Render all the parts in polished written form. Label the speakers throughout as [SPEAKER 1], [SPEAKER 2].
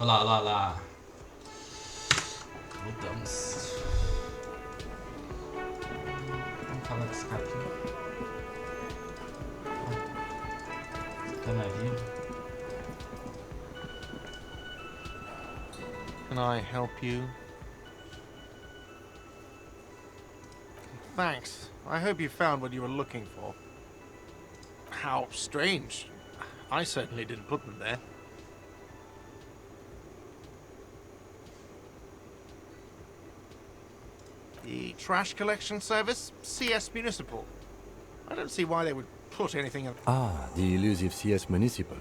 [SPEAKER 1] Olha lá, olha lá, olha lá. Voltamos. Vamos falar desse cara aqui. Tá navio.
[SPEAKER 2] Can I help you? Thanks. I hope you found what you were looking for. How strange. I certainly didn't put them there. The trash collection service? CS Municipal. I don't see why they would put anything in...
[SPEAKER 3] Ah, the elusive CS Municipal.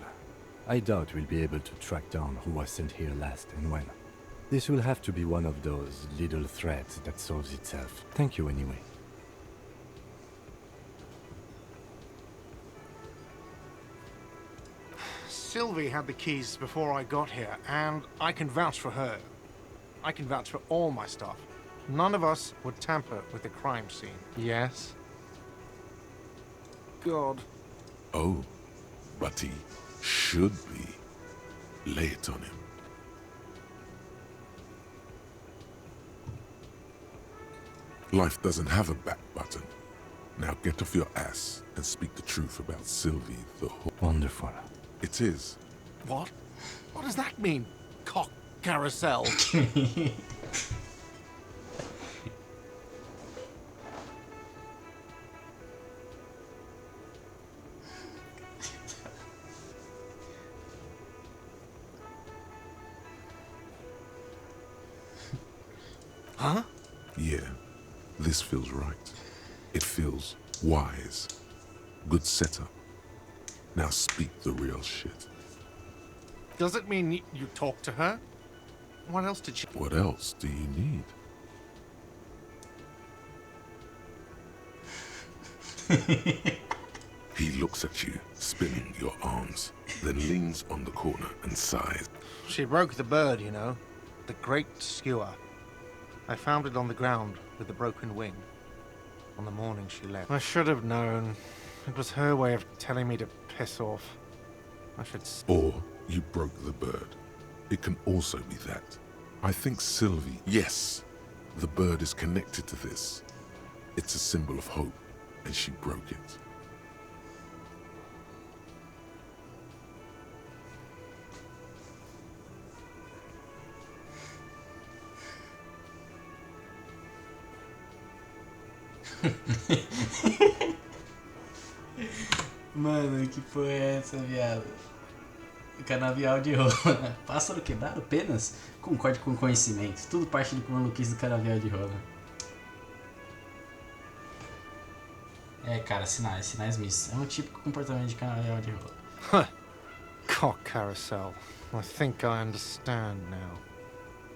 [SPEAKER 3] I doubt we'll be able to track down who was sent here last and when. This will have to be one of those little threads that solves itself. Thank you anyway.
[SPEAKER 2] Sylvie had the keys before I got here, and I can vouch for her. I can vouch for all my stuff. None of us would tamper with the crime scene. Yes? God.
[SPEAKER 4] Oh, but he should be. Lay it on him. Life doesn't have a back button. Now get off your ass and speak the truth about Sylvie the whore.
[SPEAKER 3] Wonderful.
[SPEAKER 4] It is.
[SPEAKER 2] What? What does that mean? Cock carousel. Huh?
[SPEAKER 4] Yeah, this feels right. It feels wise. Good setup. Now speak the real shit.
[SPEAKER 2] Does it mean you talked to her? What else did she...
[SPEAKER 4] What else do you need? He looks at you, spinning your arms, then leans on the corner and sighs.
[SPEAKER 2] She broke the bird, you know. The great skewer. I found it on the ground with a broken wing. On the morning she left. I should have known. It was her way of telling me to piss off. I should...
[SPEAKER 4] Or you broke the bird. It can also be that. I think Sylvie... Yes, the bird is connected to this. It's a symbol of hope, and she broke it.
[SPEAKER 1] Mano, que porra é essa, viado? Canavial de rola. Pássaro quebrado apenas? Concorde com conhecimento. Tudo parte do maluquice do canavial de rola. É, cara, sinais mistos. É um típico comportamento de canavial de rola.
[SPEAKER 2] Cock carousel. I think I understand now.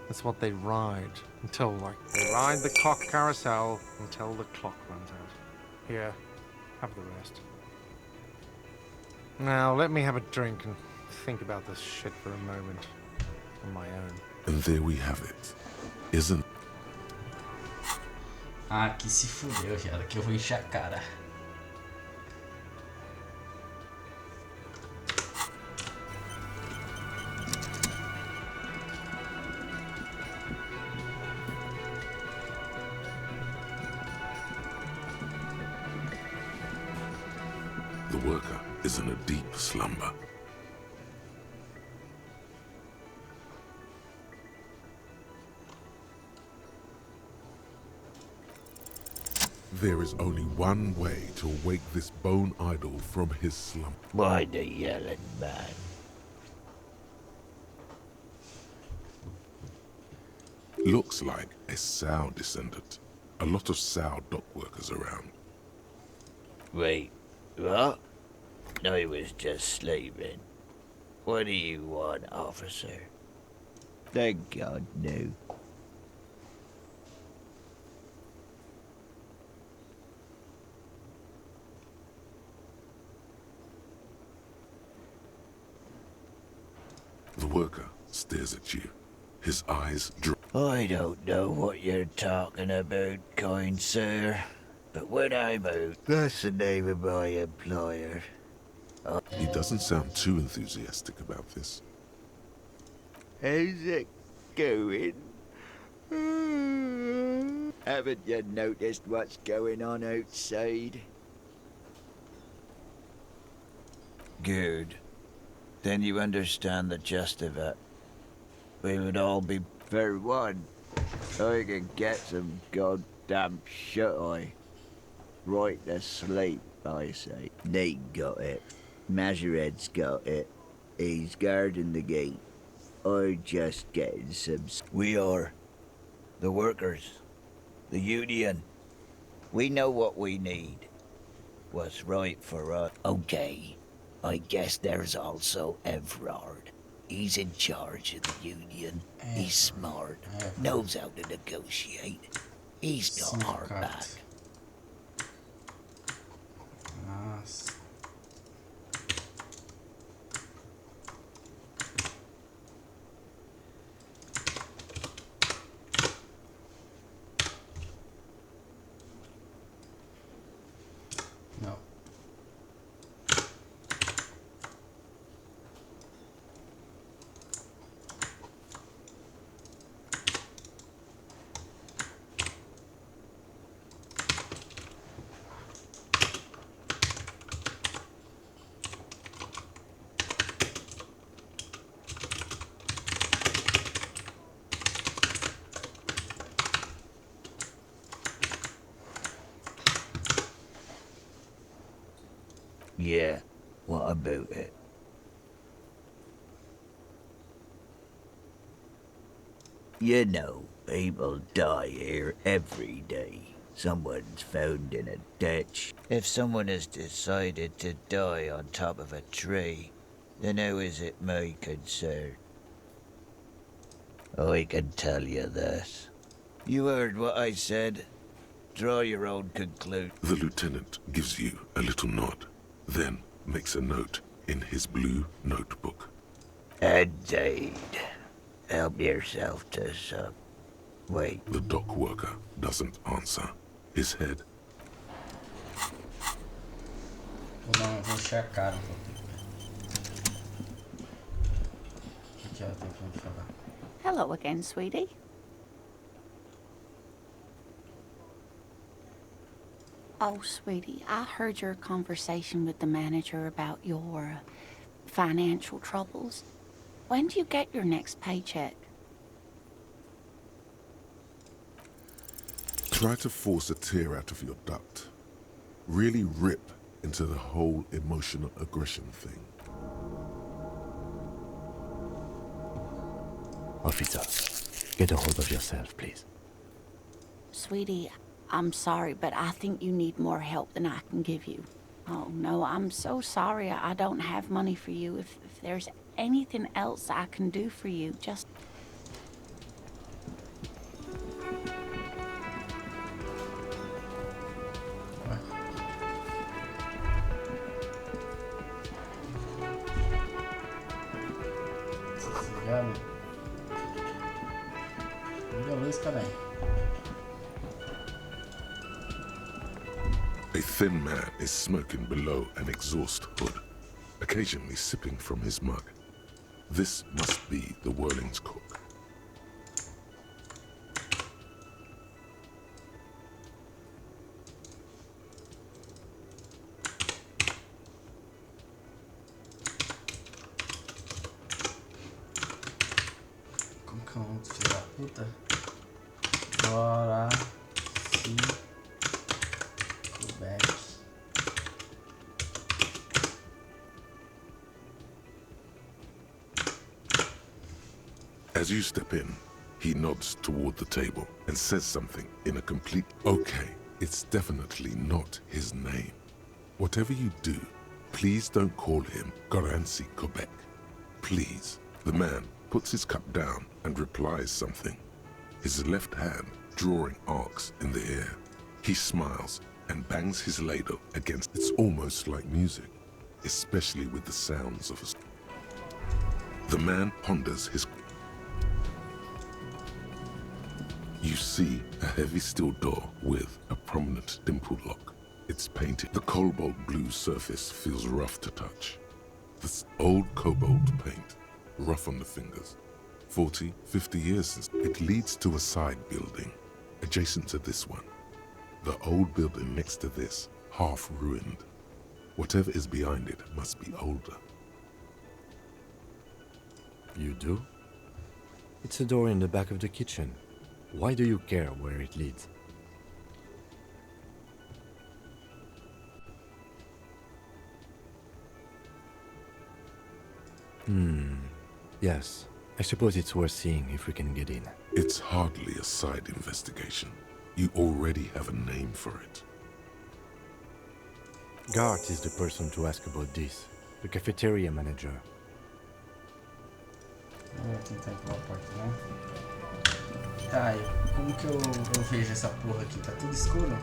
[SPEAKER 2] That's what they ride until, like, they ride the cock carousel until the clock runs out. Here, have the rest. Now, let me have a drink and think about this shit for a moment. On my own.
[SPEAKER 4] And there we have it. Isn't...
[SPEAKER 1] Ah, que se fudeu, viado, que eu vou encher a cara.
[SPEAKER 4] The worker is in a deep slumber. There is only one way to awake this bone idol from his slumber.
[SPEAKER 5] Why the yelling man?
[SPEAKER 4] Looks like a sow descendant. A lot of sow dock workers around.
[SPEAKER 5] Wait, what? I was just sleeping. What do you want, officer? Thank God, no.
[SPEAKER 4] The worker stares at you. His eyes drop.
[SPEAKER 5] I don't know what you're talking about, kind sir. But when I'm out, that's the name of my employer.
[SPEAKER 4] He doesn't sound too enthusiastic about this.
[SPEAKER 5] How's it going? Haven't you noticed what's going on outside? Good. Then you understand the gist of it. We would all be for one. I can get some goddamn shut-eye. Right to sleep, I say. Nate got it. Majoret's got it. He's guarding the gate. I'm just getting some... We are. The workers. The union. We know what we need. What's right for us. Okay. I guess there's also Everard. He's in charge of the union. He's smart. Knows how to negotiate. He's got our back.
[SPEAKER 1] Nossa. Não.
[SPEAKER 5] Yeah, what about it? You know, people die here every day. Someone's found in a ditch. If someone has decided to die on top of a tree, then how is it my concern? I can tell you this. You heard what I said. Draw your own conclusion.
[SPEAKER 4] The lieutenant gives you a little nod, then makes a note in his blue notebook.
[SPEAKER 5] Indeed. Help yourself to some. Wait.
[SPEAKER 4] The dock worker doesn't answer. His head.
[SPEAKER 1] Vou encher a cara. O que ela tem pra me falar?
[SPEAKER 6] Hello again, sweetie. Oh, sweetie, I heard your conversation with the manager about your financial troubles. When do you get your next paycheck?
[SPEAKER 4] Try to force a tear out of your duct. Really rip into the whole emotional aggression thing.
[SPEAKER 3] Officer, get a hold of yourself, please.
[SPEAKER 6] Sweetie, I'm sorry, but I think you need more help than I can give you. Oh, no, I'm so sorry I don't have money for you. If there's anything else I can do for you, just...
[SPEAKER 1] Desligado. Liga a luz, caralho.
[SPEAKER 4] A thin man is smoking below an exhaust hood, occasionally sipping from his mug. This must be the Whirling's cook.
[SPEAKER 1] Como que é o nome do filho da puta? Bora se back.
[SPEAKER 4] As you step in, he nods toward the table and says something in a complete... Okay, it's definitely not his name. Whatever you do, please don't call him Garancy Quebec. Please. The man puts his cup down and replies something, his left hand drawing arcs in the air. He smiles and bangs his ladle against... It's almost like music, especially with the sounds of his... The man ponders his... You see a heavy steel door with a prominent dimple lock. It's painted. The cobalt blue surface feels rough to touch. This old cobalt paint, rough on the fingers, 40, 50 years since. It leads to a side building, adjacent to this one. The old building next to this, half ruined. Whatever is behind it must be older.
[SPEAKER 3] You do? It's a door in the back of the kitchen. Why do you care where it leads? Yes. I suppose it's worth seeing if we can get in.
[SPEAKER 4] It's hardly a side investigation. You already have a name for it.
[SPEAKER 3] Gart is the person to ask about this. The cafeteria manager.
[SPEAKER 1] Vou tentar empurrar a porta, né? Tá, e como que eu vejo essa porra aqui? Tá tudo escuro?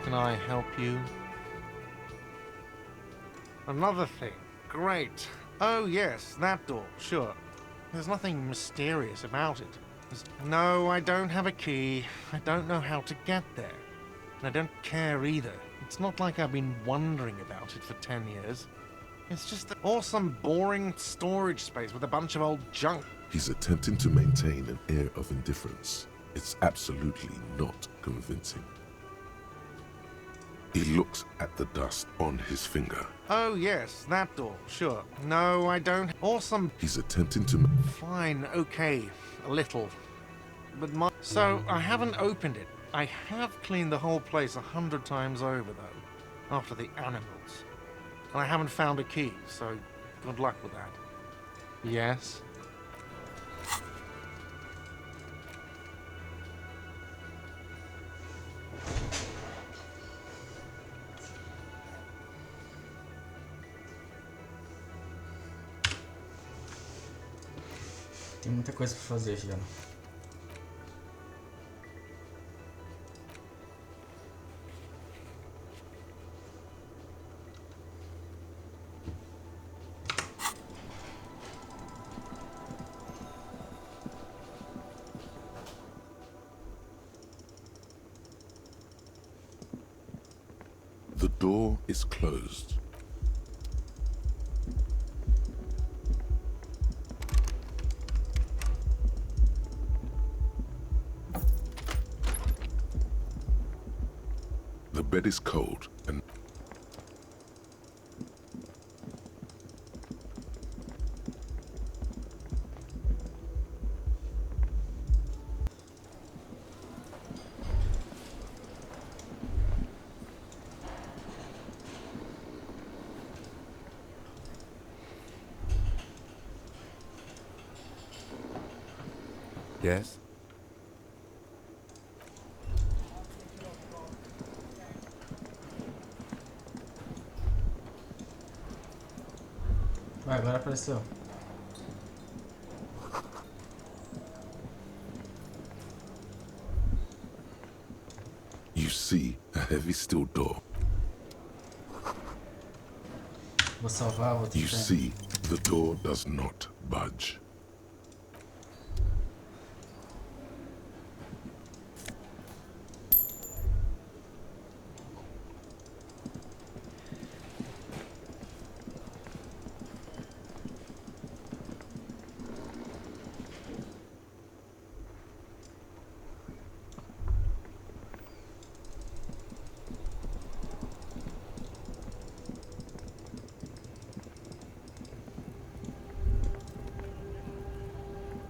[SPEAKER 2] Can I help you? Another thing. Great. Oh, yes, that door. Sure. There's nothing mysterious about it. No, I don't have a key. I don't know how to get there. And I don't care either. It's not like I've been wondering about it for 10 years. It's just an awesome, boring storage space with a bunch of old junk.
[SPEAKER 4] He's attempting to maintain an air of indifference. It's absolutely not convincing. He looks at the dust on his finger.
[SPEAKER 2] Oh, yes, that door. Sure. No, I don't. Awesome.
[SPEAKER 4] He's attempting to...
[SPEAKER 2] Fine, okay. A little. But my... So, I haven't opened it. I have cleaned the whole place 100 times over, though. After the animals. And I haven't found a key, so good luck with that. Yes?
[SPEAKER 1] Tem muita coisa pra fazer, Juliano.
[SPEAKER 4] The door is closed. The bed is cold and...
[SPEAKER 3] Yes?
[SPEAKER 1] Vai, agora apareceu.
[SPEAKER 4] You see a heavy steel door.
[SPEAKER 1] Vou salvar, vou
[SPEAKER 4] You
[SPEAKER 1] tentar.
[SPEAKER 4] see the door does not budge.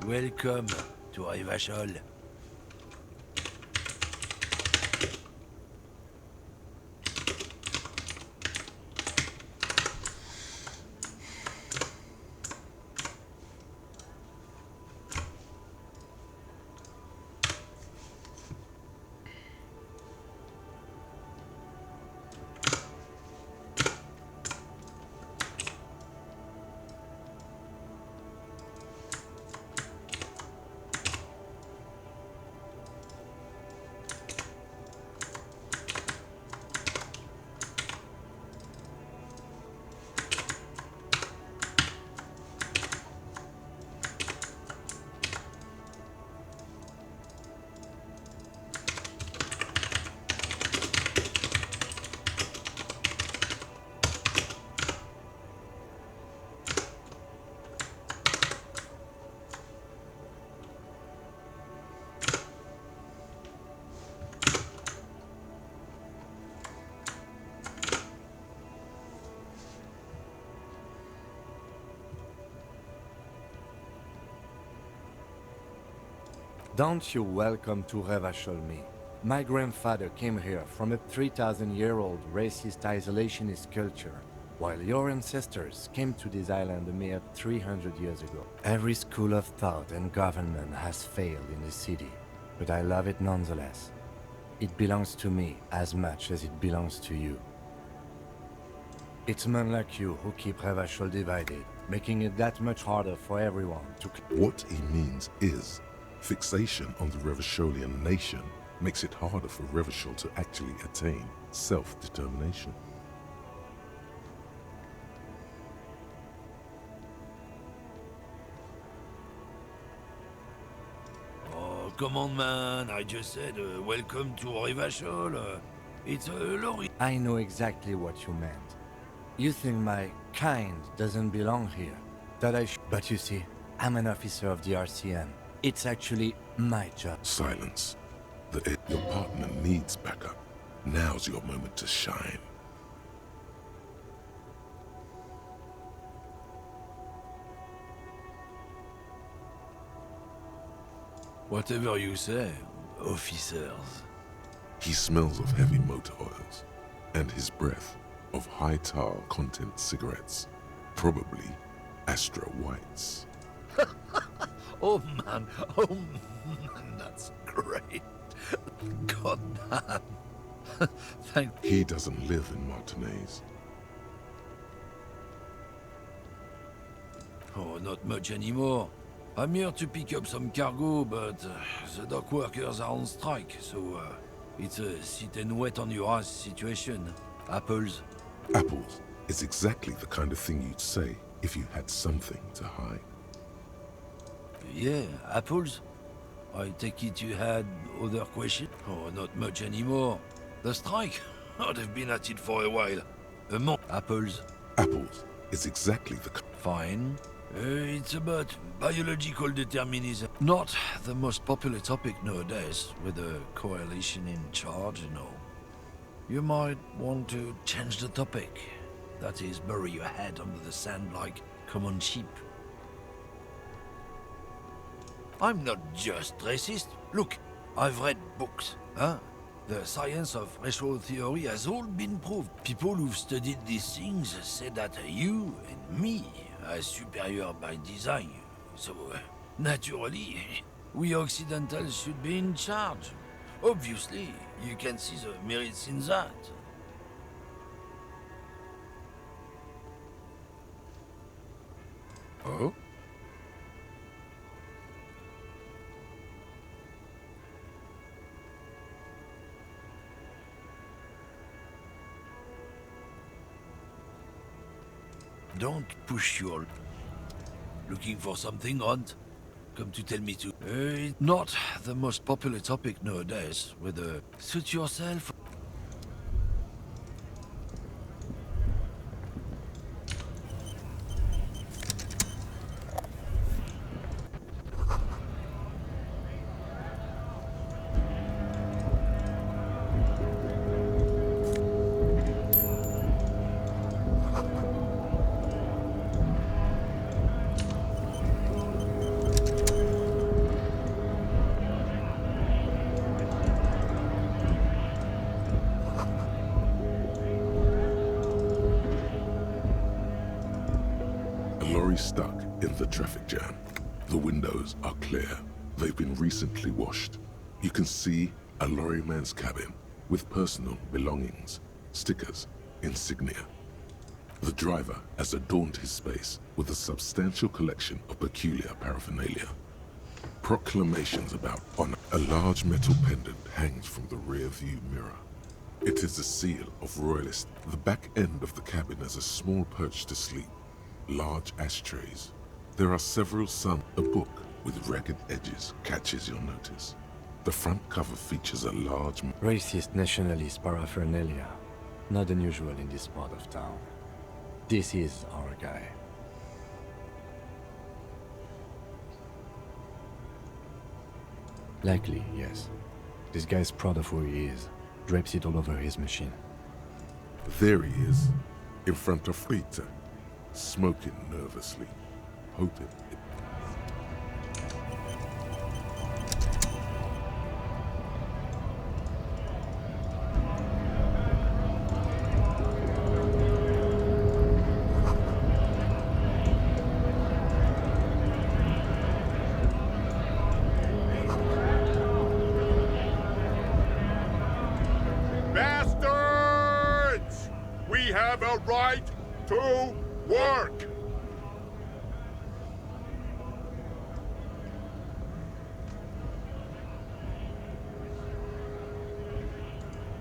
[SPEAKER 5] Welcome to Rivachol.
[SPEAKER 3] Don't you welcome to Revachol me. My grandfather came here from a 3,000-year-old racist isolationist culture, while your ancestors came to this island a mere 300 years ago. Every school of thought and government has failed in the city, but I love it nonetheless. It belongs to me as much as it belongs to you. It's men like you who keep Revachol divided, making it that much harder for everyone to...
[SPEAKER 4] What he means is, fixation on the Revacholian nation makes it harder for Revachol to actually attain self-determination.
[SPEAKER 7] Oh, come on, man. I just said, welcome to Revachol. It's a lorry.
[SPEAKER 3] I know exactly what you meant. You think my kind doesn't belong here, that I But you see, I'm an officer of the RCM. It's actually my job.
[SPEAKER 4] Silence. Your partner needs backup. Now's your moment to shine.
[SPEAKER 7] Whatever you say, officers.
[SPEAKER 4] He smells of heavy motor oils, and his breath of high tar content cigarettes, probably Astra Whites.
[SPEAKER 7] Oh man, that's great. God damn. Thank
[SPEAKER 4] He doesn't live in Martinez.
[SPEAKER 7] Oh, not much anymore. I'm here to pick up some cargo, but the dock workers are on strike, so it's a sit and wait on your ass situation. Apples.
[SPEAKER 4] Apples is exactly the kind of thing you'd say if you had something to hide.
[SPEAKER 7] Yeah, apples? I take it you had other questions? Oh, not much anymore. The strike? Oh, they've been at it for a while. A month. Apples?
[SPEAKER 4] Apples is exactly the
[SPEAKER 7] Fine. It's about biological determinism. Not the most popular topic nowadays, with the coalition in charge, you know. You might want to change the topic. That is, bury your head under the sand like common sheep. I'm not just racist. Look, I've read books, huh? The science of racial theory has all been proved. People who've studied these things say that you and me are superior by design. So, naturally, we Occidentals should be in charge. Obviously, you can see the merits in that.
[SPEAKER 4] Oh?
[SPEAKER 7] Don't push your... Looking for something odd? Come to tell me to... not the most popular topic nowadays, whether suit yourself...
[SPEAKER 4] Stuck in the traffic jam. The windows are clear. They've been recently washed. You can see a lorryman's cabin with personal belongings, stickers, insignia. The driver has adorned his space with a substantial collection of peculiar paraphernalia. Proclamations about honor. A large metal pendant hangs from the rear view mirror. It is a seal of royalist. The back end of the cabin has a small perch to sleep. Large ashtrays. There are several A book with ragged edges catches your notice. The front cover features a large...
[SPEAKER 3] Racist nationalist paraphernalia. Not unusual in this part of town. This is our guy. Likely, yes. This guy's proud of who he is. Drapes it all over his machine.
[SPEAKER 4] There he is, in front of Rita, smoking nervously, hoping... right to work!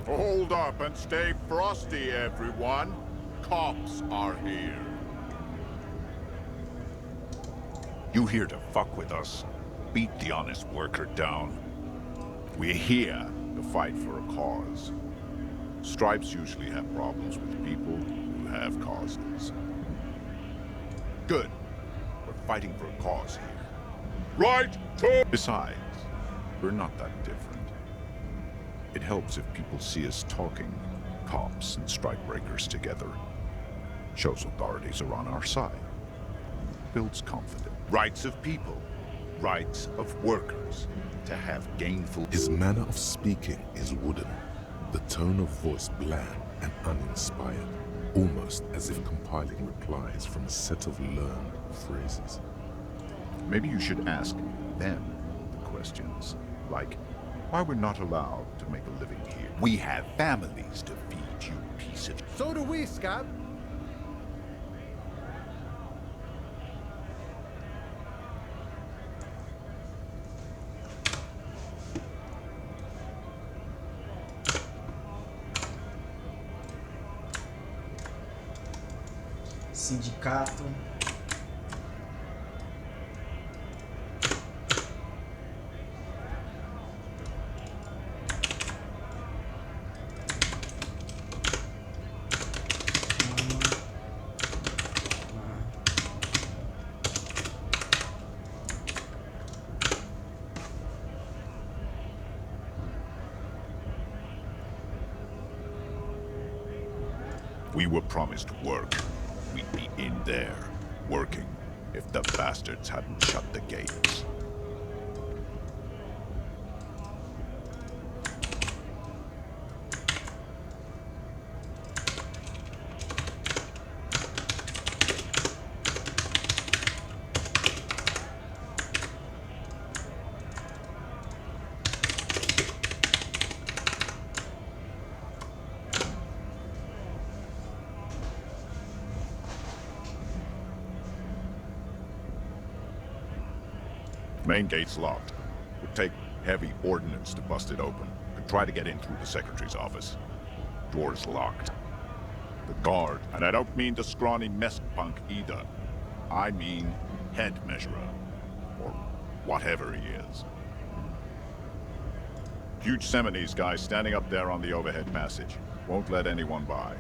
[SPEAKER 4] Hold up and stay frosty, everyone. Cops are here.
[SPEAKER 8] You here to fuck with us? Beat the honest worker down.
[SPEAKER 4] We're here to fight for a cause. Stripes usually have problems with people who have causes. Good. We're fighting for a cause here. Right to... Besides, we're not that different. It helps if people see us talking, cops and strikebreakers together. Shows authorities are on our side. Builds confidence. Rights of people. Rights of workers. To have gainful... His manner of speaking is wooden. The tone of voice bland and uninspired. Almost as if compiling replies from a set of learned phrases. Maybe you should ask them the questions. Like, why we're not allowed to make a living here. We have families to feed, you piece of...
[SPEAKER 2] So do we, Scab.
[SPEAKER 1] Sindicato.
[SPEAKER 4] We were promised work. We'd be in there, working, if the bastards hadn't shut the gates. Main gate's locked. Would take heavy ordnance to bust it open. Could try to get in through the secretary's office. Door's locked. The guard, and I don't mean the scrawny mess punk either. I mean head measurer. Or whatever he is. Huge Seminese guy standing up there on the overhead passage. Won't let anyone by.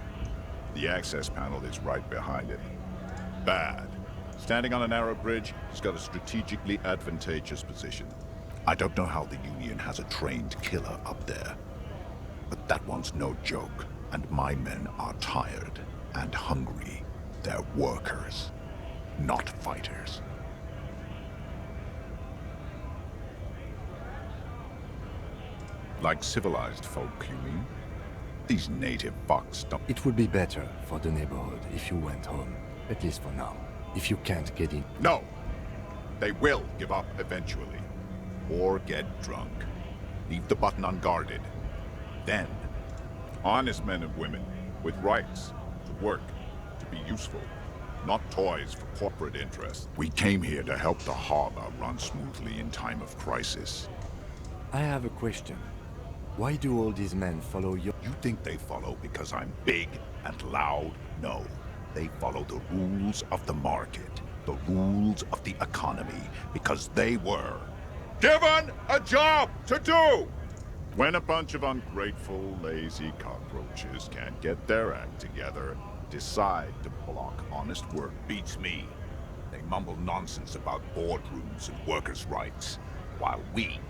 [SPEAKER 4] The access panel is right behind it. Bad. Standing on a narrow bridge, he's got a strategically advantageous position. I don't know how the Union has a trained killer up there. But that one's no joke, and my men are tired and hungry. They're workers, not fighters. Like civilized folk, you mean? These native fucks don't...
[SPEAKER 3] It would be better for the neighborhood if you went home, at least for now. If you can't get in.
[SPEAKER 4] No! They will give up eventually. Or get drunk. Leave the button unguarded. Then, honest men and women, with rights, to work, to be useful. Not toys for corporate interest. We came here to help the harbor run smoothly in time of crisis.
[SPEAKER 3] I have a question. Why do all these men follow you?
[SPEAKER 4] You think they follow because I'm big and loud? No. They follow the rules of the market, the rules of the economy, because they were given a job to do! When a bunch of ungrateful, lazy cockroaches can't get their act together, decide to block honest work beats me. They mumble nonsense about boardrooms and workers' rights, while we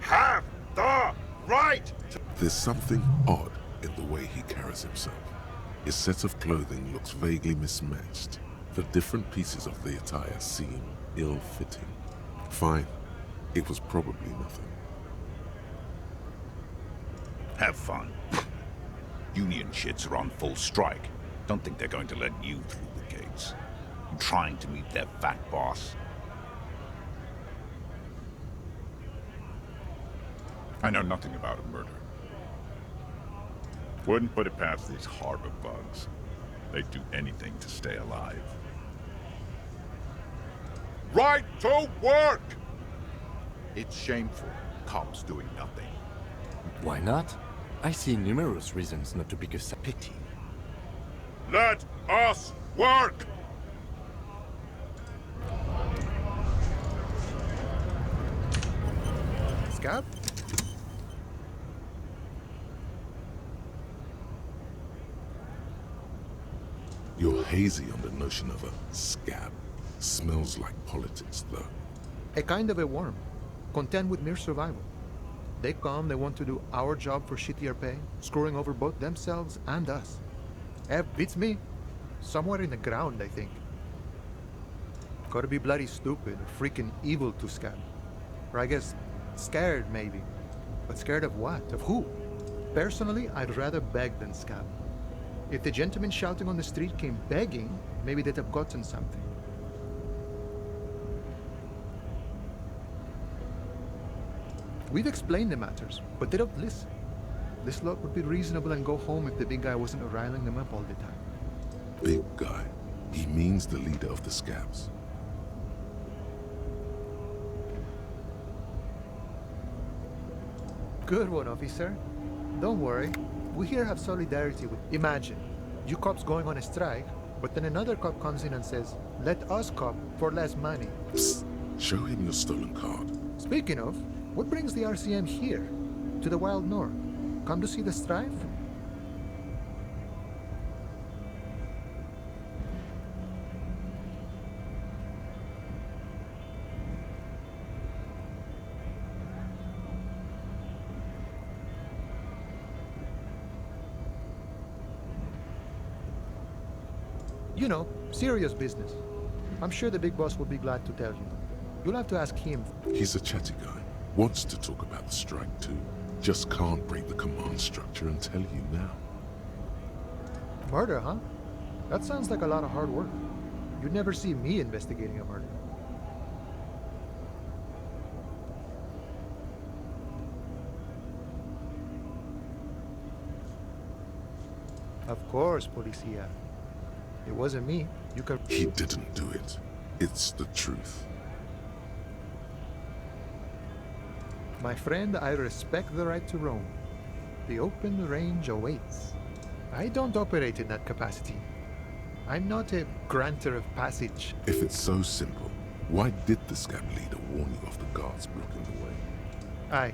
[SPEAKER 4] have the right to...
[SPEAKER 9] There's something odd in the way he carries himself. His set of clothing looks vaguely mismatched. The different pieces of the attire seem ill-fitting. Fine. It was probably nothing.
[SPEAKER 8] Have fun. Union shits are on full strike. Don't think they're going to let you through the gates. You trying to meet their fat boss?
[SPEAKER 4] I know nothing about a murder. Wouldn't put it past these harbor bugs.
[SPEAKER 8] They'd do anything to stay alive.
[SPEAKER 4] Right to work!
[SPEAKER 10] It's shameful. Cops doing nothing.
[SPEAKER 3] Why not? I see numerous reasons not to pick a side.
[SPEAKER 10] Pity.
[SPEAKER 4] Let us work!
[SPEAKER 2] Scab?
[SPEAKER 4] You're hazy on the notion of a scab. Smells like politics, though.
[SPEAKER 11] A kind of a worm, content with mere survival. They come, they want to do our job for shittier pay, screwing over both themselves and us. Beats me. Somewhere in the ground, I think. Gotta be bloody stupid or freaking evil to scab. Or I guess, scared maybe. But scared of what? Of who? Personally, I'd rather beg than scab. If the gentleman shouting on the street came begging, maybe they'd have gotten something. We've explained the matters, but they don't listen. This lot would be reasonable and go home if the big guy wasn't riling them up all the time.
[SPEAKER 4] Big guy. He means the leader of the scabs.
[SPEAKER 11] Good one, officer. Don't worry. We here have solidarity with... Imagine, you cops going on a strike, but then another cop comes in and says, let us cop for less money.
[SPEAKER 4] Psst. Show him your stolen card.
[SPEAKER 11] Speaking of, what brings the RCM here? To the wild north? Come to see the strife? You know, serious business. I'm sure the big boss will be glad to tell you. You'll have to ask him.
[SPEAKER 4] He's a chatty guy. Wants to talk about the strike too. Just can't break the command structure and tell you now.
[SPEAKER 11] Murder, huh? That sounds like a lot of hard work. You'd never see me investigating a murder. Of course, Policia. It wasn't me. You could...
[SPEAKER 4] He didn't do it. It's the truth.
[SPEAKER 11] My friend, I respect the right to roam. The open range awaits. I don't operate in that capacity. I'm not a granter of passage.
[SPEAKER 4] If it's so simple, why did the scab leader warn you of the guards blocking the way?
[SPEAKER 11] Aye.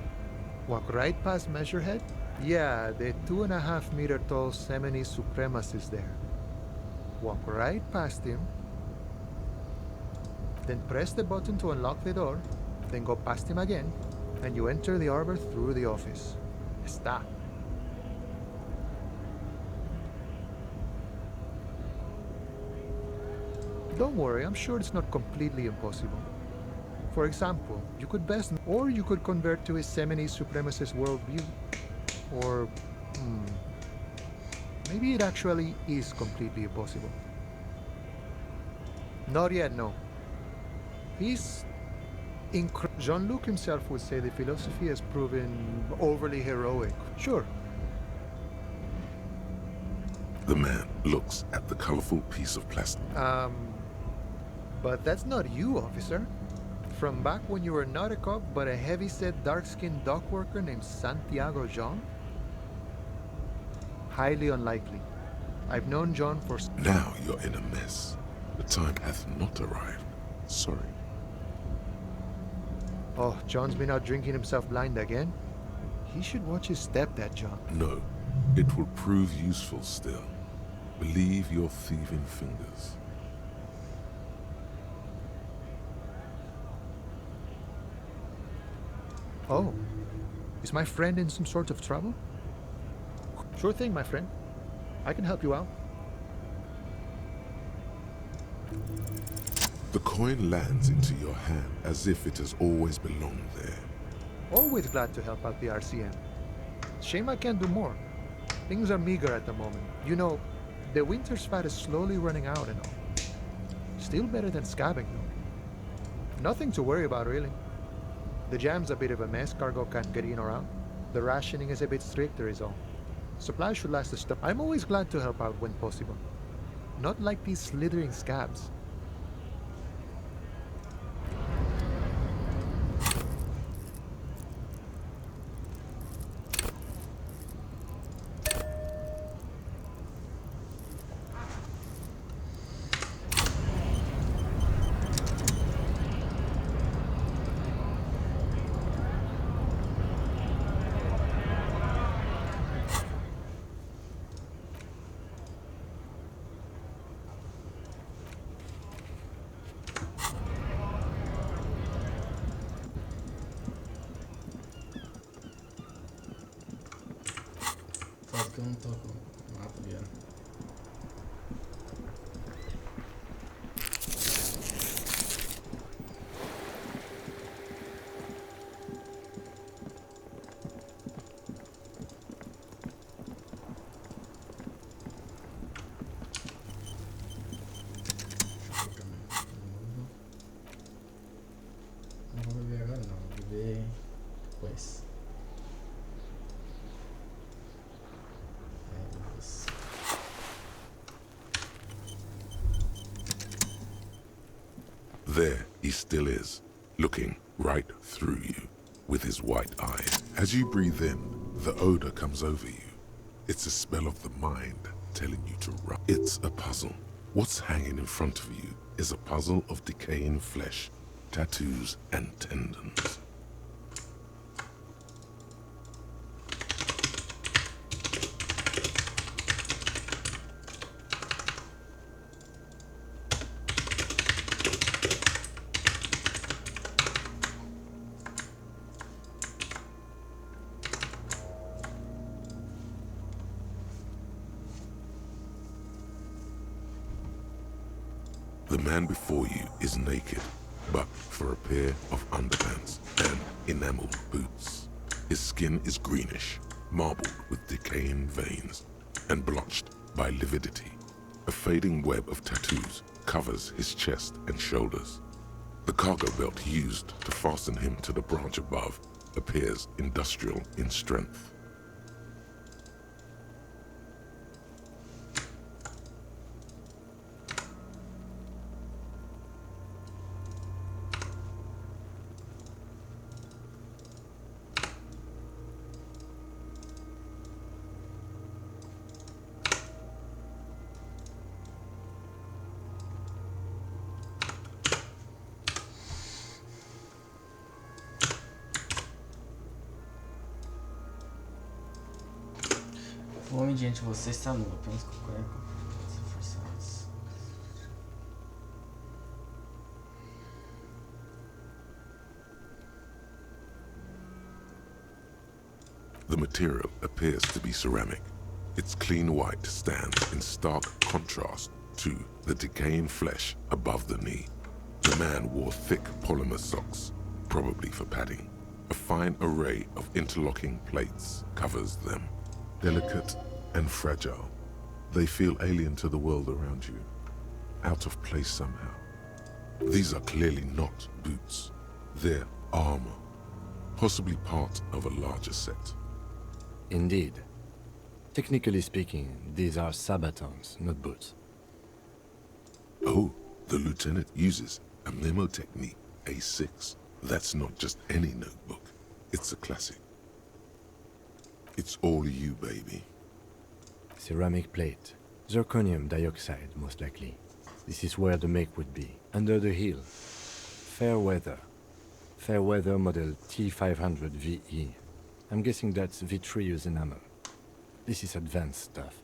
[SPEAKER 11] Walk right past Measurehead? Yeah, the 2.5 meter tall Semini supremacist there. Walk right past him. Then press the button to unlock the door. Then go past him again. And you enter the arbor through the office. Está. Don't worry, I'm sure it's not completely impossible. For example, you could best... Or you could convert to his Semini supremacist worldview. Or... maybe it actually is completely impossible. Not yet, no. He's... Jean-Luc himself would say the philosophy has proven overly heroic. Sure.
[SPEAKER 4] The man looks at the colorful piece of plastic.
[SPEAKER 11] But that's not you, officer. From back when you were not a cop, but a heavy-set, dark-skinned dock worker named Santiago Jean? Highly unlikely. I've known John for...
[SPEAKER 4] Now you're in a mess. The time hath not arrived. Sorry.
[SPEAKER 11] Oh, John's been out drinking himself blind again? He should watch his step, that John.
[SPEAKER 4] No, it will prove useful still. Believe your thieving fingers.
[SPEAKER 11] Oh, is my friend in some sort of trouble? Sure thing, my friend. I can help you out.
[SPEAKER 4] The coin lands into your hand as if it has always belonged there.
[SPEAKER 11] Always glad to help out the RCM. Shame I can't do more. Things are meager at the moment. You know, the winter's fat is slowly running out and all. Still better than scabbing, though. Nothing to worry about, really. The jam's a bit of a mess, cargo can't get in or out. The rationing is a bit stricter is all. Supplies should last a stop. I'm always glad to help out when possible. Not like these slithering scabs.
[SPEAKER 1] Fala que eu não tô com o mapa vendo. Não vou beber agora não, vou beber depois.
[SPEAKER 4] There he still is, looking right through you with his white eyes. As you breathe in, the odor comes over you. It's a smell of the mind telling you to run. It's a puzzle. What's hanging in front of you is a puzzle of decaying flesh, tattoos, and tendons. The man before you is naked, but for a pair of underpants and enameled boots. His skin is greenish, marbled with decaying veins, and blotched by lividity. A fading web of tattoos covers his chest and shoulders. The cargo belt used to fasten him to the branch above appears industrial in strength.
[SPEAKER 1] O homem diante de você está nu, apenas com cuecas forçadas.
[SPEAKER 4] The material appears to be ceramic. Its clean white stands in stark contrast to the decaying flesh above the knee. The man wore thick polymer socks, probably for padding. A fine array of interlocking plates covers them. Delicate and fragile, they feel alien to the world around you, out of place somehow. These are clearly not boots. They're armor, possibly part of a larger set.
[SPEAKER 3] Indeed. Technically speaking, these are sabatons, not boots.
[SPEAKER 4] Oh, the lieutenant uses a memo technique, A6. That's not just any notebook. It's a classic. It's all you, baby.
[SPEAKER 3] Ceramic plate. Zirconium dioxide, most likely. This is where the make would be. Under the hill. Fair weather. Fair weather model T500 VE. I'm guessing that's vitreous enamel. This is advanced stuff.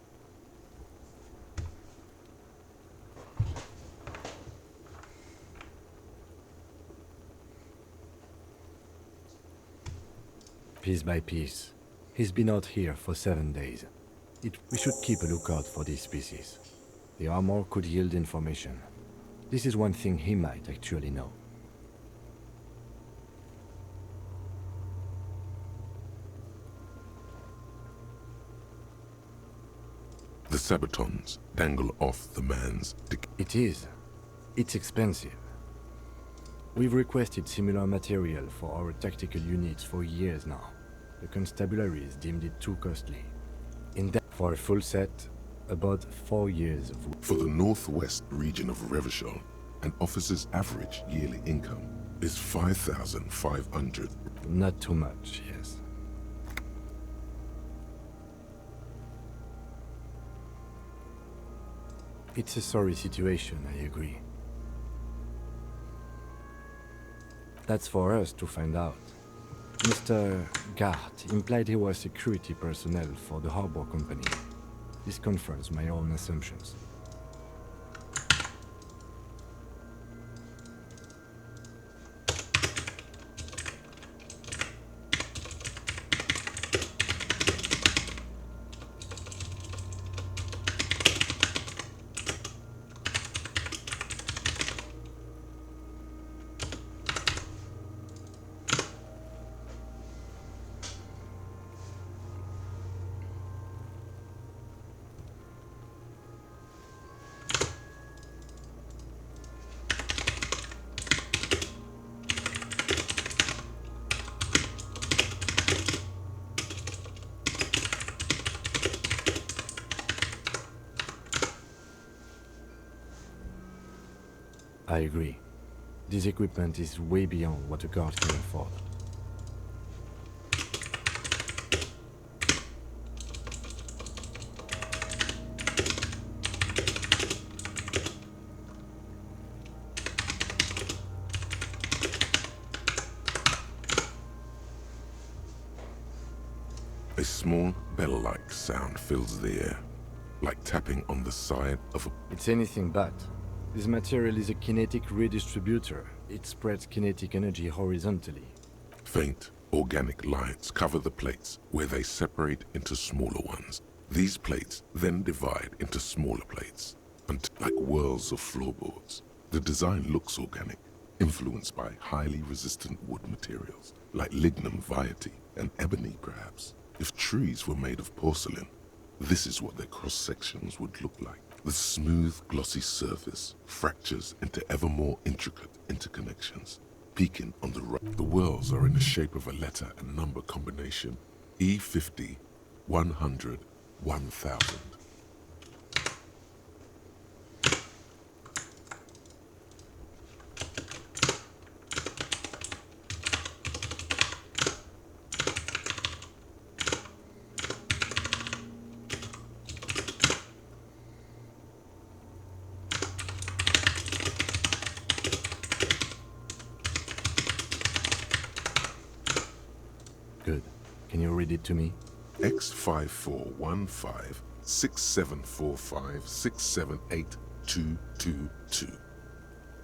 [SPEAKER 3] Piece by piece. He's been out here for 7 days. We should keep a lookout for these species. The armor could yield information. This is one thing he might actually know.
[SPEAKER 4] The sabatons dangle off the man's dick.
[SPEAKER 3] It is. It's expensive. We've requested similar material for our tactical units for years now. The constabularies deemed it too costly. For a full set, about 4 years of...
[SPEAKER 9] For the northwest region of Revachol, an officer's average yearly income is 5,500.
[SPEAKER 3] Not too much, yes. It's a sorry situation, I agree. That's for us to find out. Mr. Gart implied he was security personnel for the harbor company. This confirms my own assumptions. I agree. This equipment is way beyond what a guard can afford.
[SPEAKER 9] A small bell-like sound fills the air, like tapping on the side of a...
[SPEAKER 3] It's anything but. This material is a kinetic redistributor. It spreads kinetic energy horizontally.
[SPEAKER 9] Faint, organic lines cover the plates where they separate into smaller ones. These plates then divide into smaller plates, like whirls of floorboards. The design looks organic, influenced by highly resistant wood materials, like lignum vitae and ebony perhaps. If trees were made of porcelain, this is what their cross-sections would look like. The smooth, glossy surface fractures into ever more intricate interconnections, peaking on the right. The whirls are in the shape of a letter and number combination: E50, 100, 1000.
[SPEAKER 3] Good. Can you read it to me?
[SPEAKER 9] X54156745678222.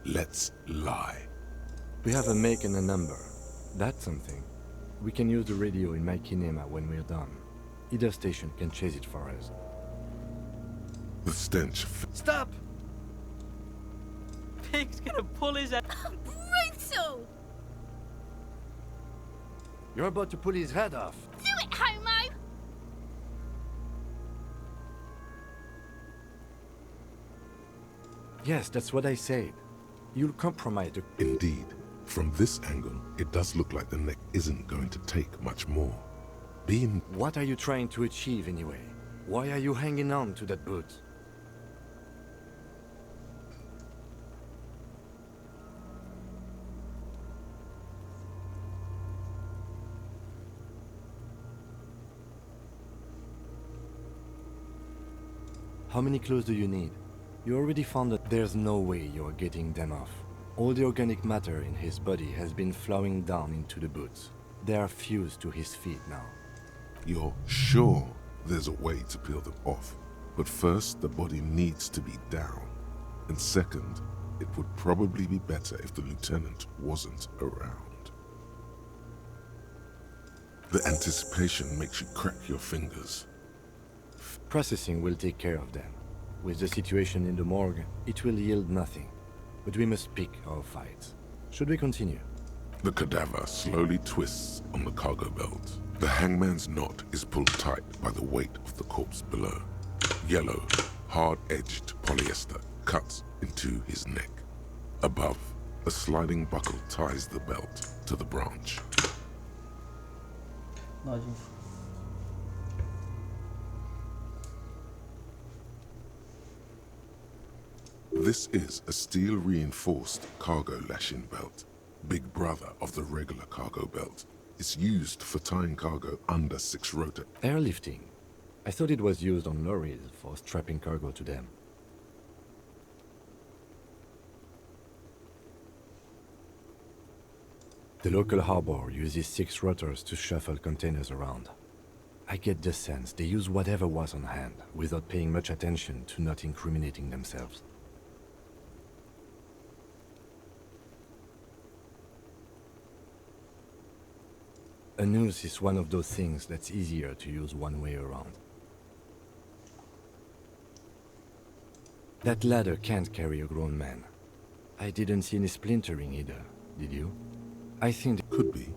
[SPEAKER 9] Let's lie.
[SPEAKER 3] We have a make and a number. That's something. We can use the radio in my kinema when we're done. Either station can chase it for us.
[SPEAKER 9] The stench...
[SPEAKER 12] Stop! Pig's gonna pull his head.
[SPEAKER 13] Brutal!
[SPEAKER 3] You're about to pull his head off.
[SPEAKER 13] Do it, homo!
[SPEAKER 3] Yes, that's what I said. You'll compromise the...
[SPEAKER 9] Indeed. From this angle, it does look like the neck isn't going to take much more.
[SPEAKER 3] What are you trying to achieve anyway? Why are you hanging on to that boot? How many clothes do you need? You already found that there's no way you're getting them off. All the organic matter in his body has been flowing down into the boots. They are fused to his feet now.
[SPEAKER 9] You're sure there's a way to peel them off? But first, the body needs to be down. And second, it would probably be better if the lieutenant wasn't around. The anticipation makes you crack your fingers.
[SPEAKER 3] Processing will take care of them. With the situation in the morgue, it will yield nothing. But we must pick our fights. Should we continue?
[SPEAKER 9] The cadaver slowly twists on the cargo belt. The hangman's knot is pulled tight by the weight of the corpse below. Yellow, hard-edged polyester cuts into his neck. Above, a sliding buckle ties the belt to the branch.
[SPEAKER 4] This is a steel-reinforced cargo lashing belt, big brother of the regular cargo belt. It's used for tying cargo under 6 rotor.
[SPEAKER 3] Airlifting. I thought it was used on lorries for strapping cargo to them. The local harbor uses 6 rotors to shuffle containers around. I get the sense they use whatever was on hand, without paying much attention to not incriminating themselves. A noose is one of those things that's easier to use one way around. That ladder can't carry a grown man. I didn't see any splintering either, did you? I think
[SPEAKER 4] it could be.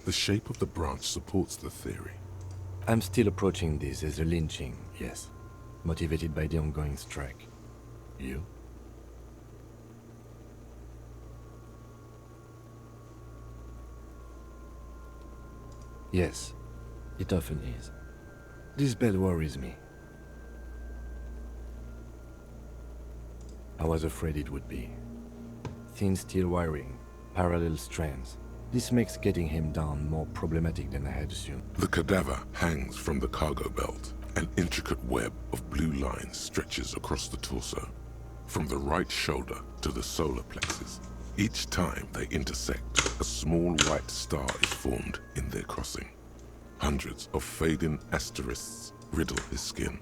[SPEAKER 4] The shape of the branch supports the theory.
[SPEAKER 3] I'm still approaching this as a lynching, yes. Motivated by the ongoing strike. You? Yes, it often is. This bell worries me. I was afraid it would be. Thin steel wiring, parallel strands. This makes getting him down more problematic than I had assumed.
[SPEAKER 4] The cadaver hangs from the cargo belt. An intricate web of blue lines stretches across the torso, from the right shoulder to the solar plexus. Each time they intersect, a small white star is formed in their crossing. Hundreds of fading asterisks riddle his skin.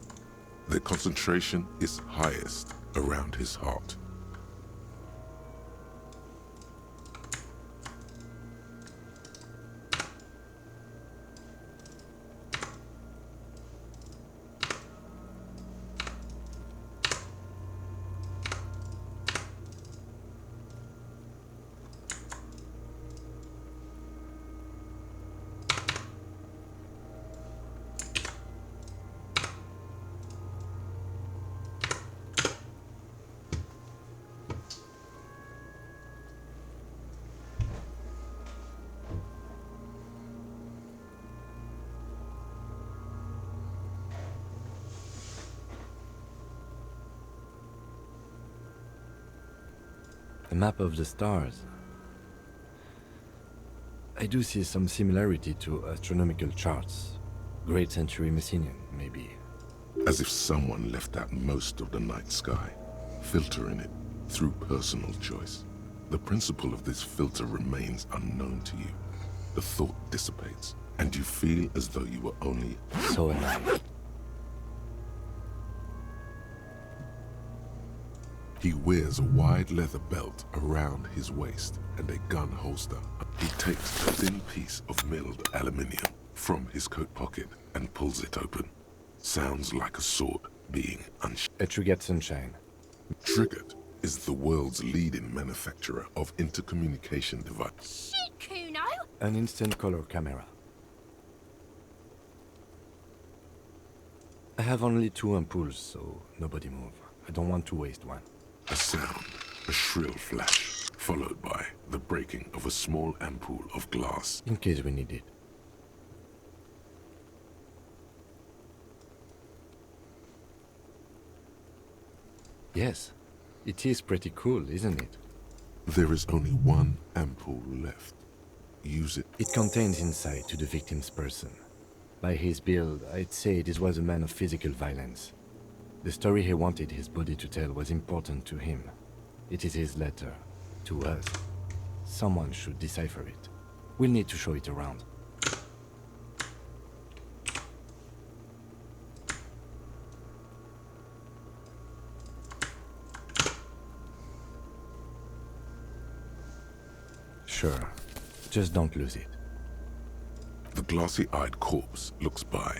[SPEAKER 4] Their concentration is highest around his heart.
[SPEAKER 3] A map of the stars. I do see some similarity to astronomical charts. Great century Messinian, maybe.
[SPEAKER 4] As if someone left out most of the night sky, filtering it through personal choice. The principle of this filter remains unknown to you. The thought dissipates, and you feel as though you were only...
[SPEAKER 3] So am I.
[SPEAKER 4] He wears a wide leather belt around his waist and a gun holster. He takes a thin piece of milled aluminium from his coat pocket and pulls it open. Sounds like a sword being unsheathed.
[SPEAKER 3] A Trigger Sunshine.
[SPEAKER 4] Triggered is the world's leading manufacturer of intercommunication devices.
[SPEAKER 13] Shit, Kuno!
[SPEAKER 3] An instant color camera. I have only 2 ampoules, so nobody move. I don't want to waste one.
[SPEAKER 4] A sound, a shrill flash, followed by the breaking of a small ampoule of glass.
[SPEAKER 3] In case we need it. Yes, it is pretty cool, isn't it?
[SPEAKER 4] There is only 1 ampoule left. Use it.
[SPEAKER 3] It contains insight to the victim's person. By his build, I'd say this was a man of physical violence. The story he wanted his body to tell was important to him. It is his letter, to us. Someone should decipher it. We'll need to show it around. Sure, just don't lose it.
[SPEAKER 4] The glossy-eyed corpse looks by,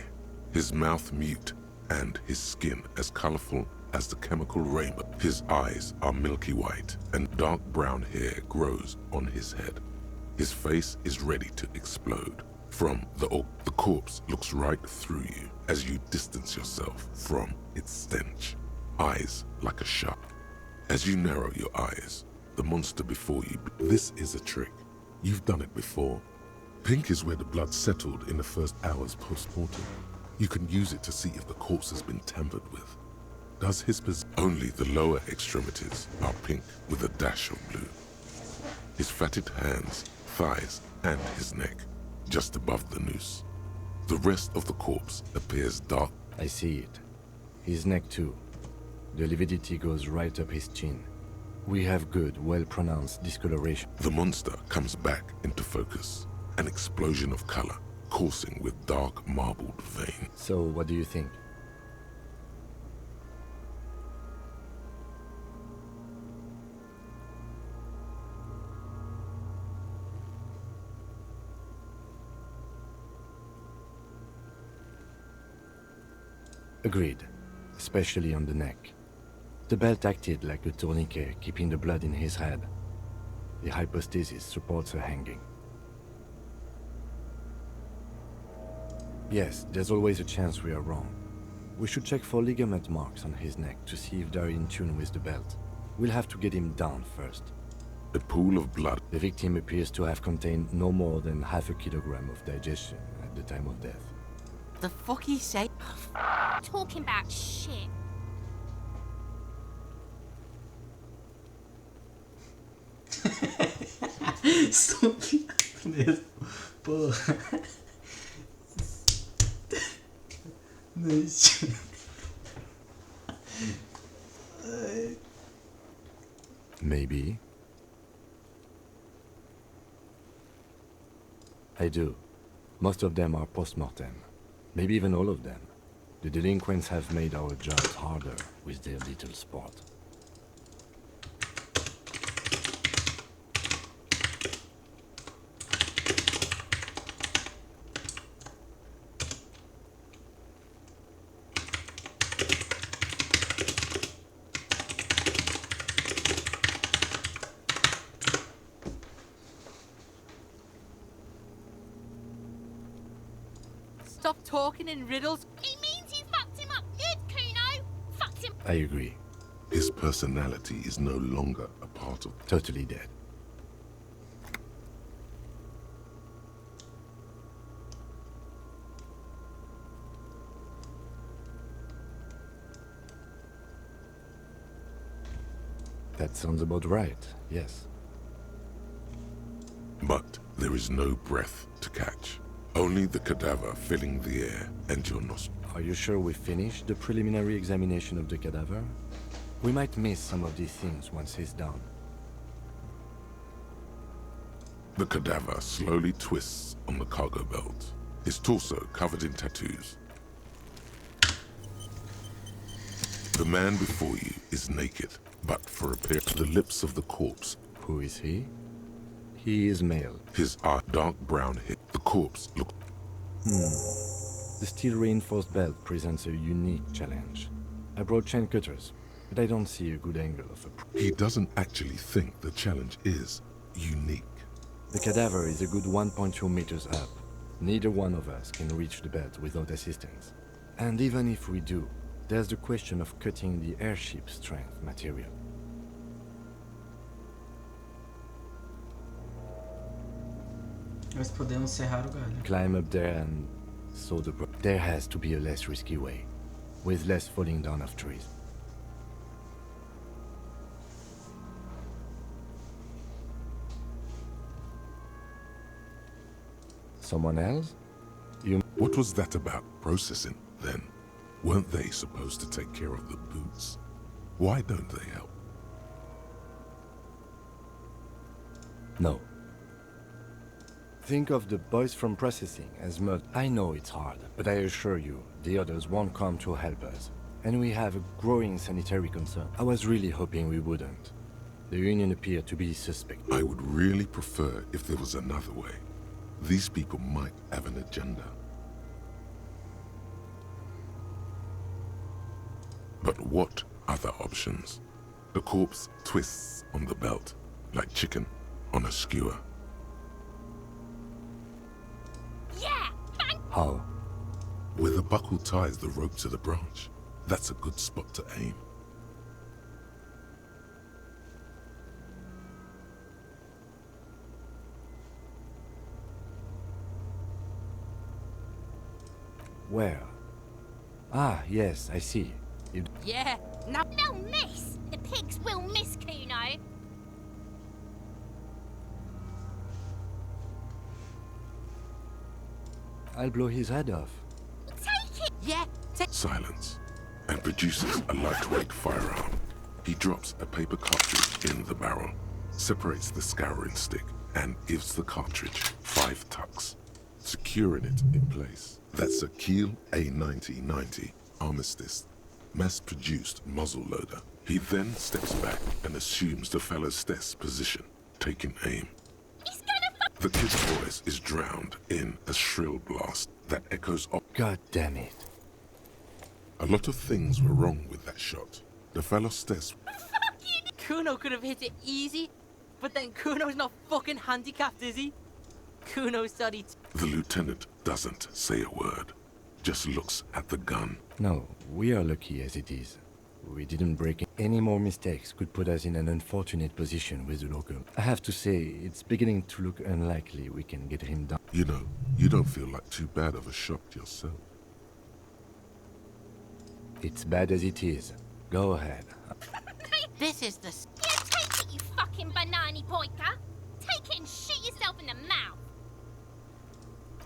[SPEAKER 4] his mouth mute and his skin as colorful as the chemical rainbow. His eyes are milky white and dark brown hair grows on his head. His face is ready to explode. From the corpse looks right through you as you distance yourself from its stench. Eyes like a shark. As you narrow your eyes, the monster before you... This is a trick. You've done it before. Pink is where the blood settled in the first hours post-mortem. You can use it to see if the corpse has been tampered with. Does his only the lower extremities are pink with a dash of blue. His fatted hands, thighs, and his neck, just above the noose. The rest of the corpse appears dark.
[SPEAKER 3] I see it. His neck too. The lividity goes right up his chin. We have good, well-pronounced discoloration.
[SPEAKER 4] The monster comes back into focus. An explosion of color, coursing with dark marbled veins.
[SPEAKER 3] So, what do you think? Agreed, especially on the neck. The belt acted like a tourniquet, keeping the blood in his head. The hypostasis supports her hanging. Yes, there's always a chance we are wrong. We should check for ligament marks on his neck to see if they're in tune with the belt. We'll have to get him down first.
[SPEAKER 4] A pool of blood.
[SPEAKER 3] The victim appears to have contained no more than half a kilogram of digestion at the time of death.
[SPEAKER 12] The fuck he say?
[SPEAKER 13] Talking about shit.
[SPEAKER 1] Estúpido mesmo. Porra.
[SPEAKER 3] Maybe. I do. Most of them are post-mortem. Maybe even all of them. The delinquents have made our jobs harder with their little sport.
[SPEAKER 12] Stop talking in riddles.
[SPEAKER 13] He means you fucked him up good, Kuno. Fucked him.
[SPEAKER 3] I agree.
[SPEAKER 4] His personality is no longer a part of...
[SPEAKER 3] Totally dead. That sounds about right, yes.
[SPEAKER 4] But there is no breath to catch. Only the cadaver filling the air and your nostrils.
[SPEAKER 3] Are you sure we finished the preliminary examination of the cadaver? We might miss some of these things once he's done.
[SPEAKER 4] The cadaver slowly twists on the cargo belt, his torso covered in tattoos. The man before you is naked, but for a period, the lips of the corpse.
[SPEAKER 3] Who is he? He is male.
[SPEAKER 4] His dark brown hair. The corpse looks...
[SPEAKER 3] The steel-reinforced belt presents a unique challenge. I brought chain cutters, but I don't see a good angle of a...
[SPEAKER 4] He doesn't actually think the challenge is unique.
[SPEAKER 3] The cadaver is a good 1.2 meters up. Neither one of us can reach the belt without assistance. And even if we do, there's the question of cutting the airship strength material.
[SPEAKER 1] Nós podemos serrar o galho.
[SPEAKER 3] Climb up there and saw the... There has to be a less risky way, with less falling down of trees. Someone else? You...
[SPEAKER 4] What was that about processing, then? Weren't they supposed to take care of the boots? Why don't they help?
[SPEAKER 3] No. Think of the boys from processing as mud. I know it's hard, but I assure you, the others won't come to help us. And we have a growing sanitary concern. I was really hoping we wouldn't. The Union appeared to be suspect.
[SPEAKER 4] I would really prefer if there was another way. These people might have an agenda. But what other options? The corpse twists on the belt, like chicken on a skewer.
[SPEAKER 13] Yeah, bang.
[SPEAKER 3] How?
[SPEAKER 4] Where the buckle ties the rope to the branch. That's a good spot to aim.
[SPEAKER 3] Where? Ah, yes, I see.
[SPEAKER 12] Yeah, now
[SPEAKER 13] They'll miss. The pigs will miss Kuno.
[SPEAKER 3] I'll blow his head off.
[SPEAKER 13] Take it.
[SPEAKER 12] yeah, take
[SPEAKER 9] Silence, and produces a lightweight firearm. He drops a paper cartridge in the barrel, separates the scouring stick, and gives the cartridge 5 tucks, securing it in place. That's a Kiel A9090 Armistice, mass-produced muzzle loader. He then steps back and assumes the fellow's test position, taking aim.
[SPEAKER 13] He's gonna
[SPEAKER 9] The kid's voice is drowned in a shrill blast that echoes off.
[SPEAKER 3] God damn it.
[SPEAKER 9] A lot of things were wrong with that shot. The fellow's test.
[SPEAKER 12] Kuno could have hit it easy, but then Kuno's not fucking handicapped, is he? Kuno studied.
[SPEAKER 9] The lieutenant doesn't say a word, just looks at the gun.
[SPEAKER 3] No, we are lucky as it is. We didn't break it. Any more mistakes could put us in an unfortunate position with the local. I have to say, it's beginning to look unlikely we can get him down.
[SPEAKER 9] You know, you don't feel like too bad of a shot yourself.
[SPEAKER 3] It's bad as it is. Go ahead.
[SPEAKER 12] This is the.
[SPEAKER 13] Yeah, take it, you fucking banana pointer. Take it and shoot yourself in the mouth.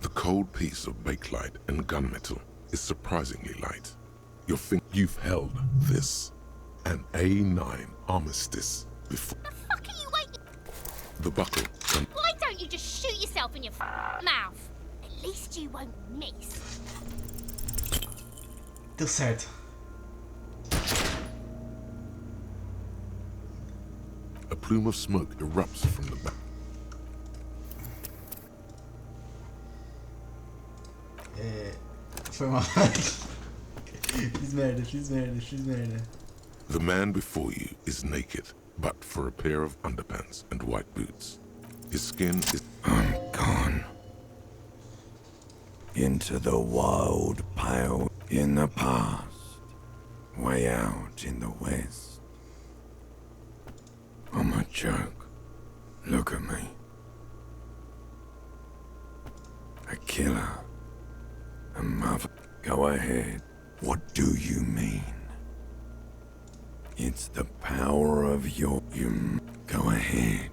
[SPEAKER 9] The cold piece of bakelite and gunmetal is surprisingly light. You've held this, an A9 Armistice, before.
[SPEAKER 13] The fuck are you waiting?
[SPEAKER 9] The buckle and
[SPEAKER 13] Why don't you just shoot yourself in your mouth? At least you won't miss.
[SPEAKER 1] Deu certo.
[SPEAKER 9] a plume of smoke erupts from the back.
[SPEAKER 1] Foi mal. Fiz merda.
[SPEAKER 9] The man before you is naked, but for a pair of underpants and white boots. His skin is...
[SPEAKER 14] I'm gone. Into the wild pale in the past. Way out in the west. I'm a joke. Look at me. A killer. A mother. Go ahead. What do you mean? It's the power of your... Go ahead.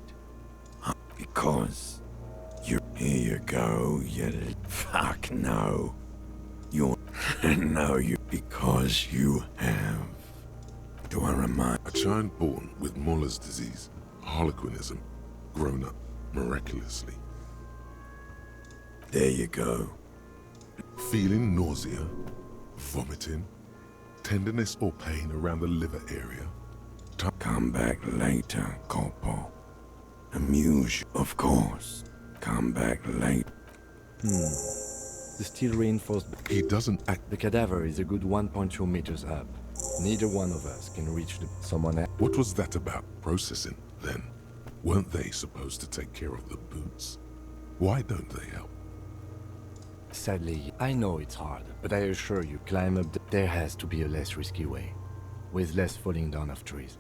[SPEAKER 14] Because... Here you go, you... Fuck no. You're... No, you... Because you have... Do I remind...
[SPEAKER 9] A child born with Muller's disease, harlequinism, grown up miraculously.
[SPEAKER 14] There you go.
[SPEAKER 9] Feeling nausea, vomiting, tenderness or pain around the liver area.
[SPEAKER 14] Come back later, Corporal. Amuse you, of course. Come back late.
[SPEAKER 3] The steel reinforced...
[SPEAKER 9] He doesn't act...
[SPEAKER 3] The cadaver is a good 1.2 meters up. Neither one of us can reach someone else.
[SPEAKER 9] What was that about processing, then? Weren't they supposed to take care of the boots? Why don't they help?
[SPEAKER 3] Sadly, I know it's hard, but I assure you, climb up there has to be a less risky way. With less falling down of trees.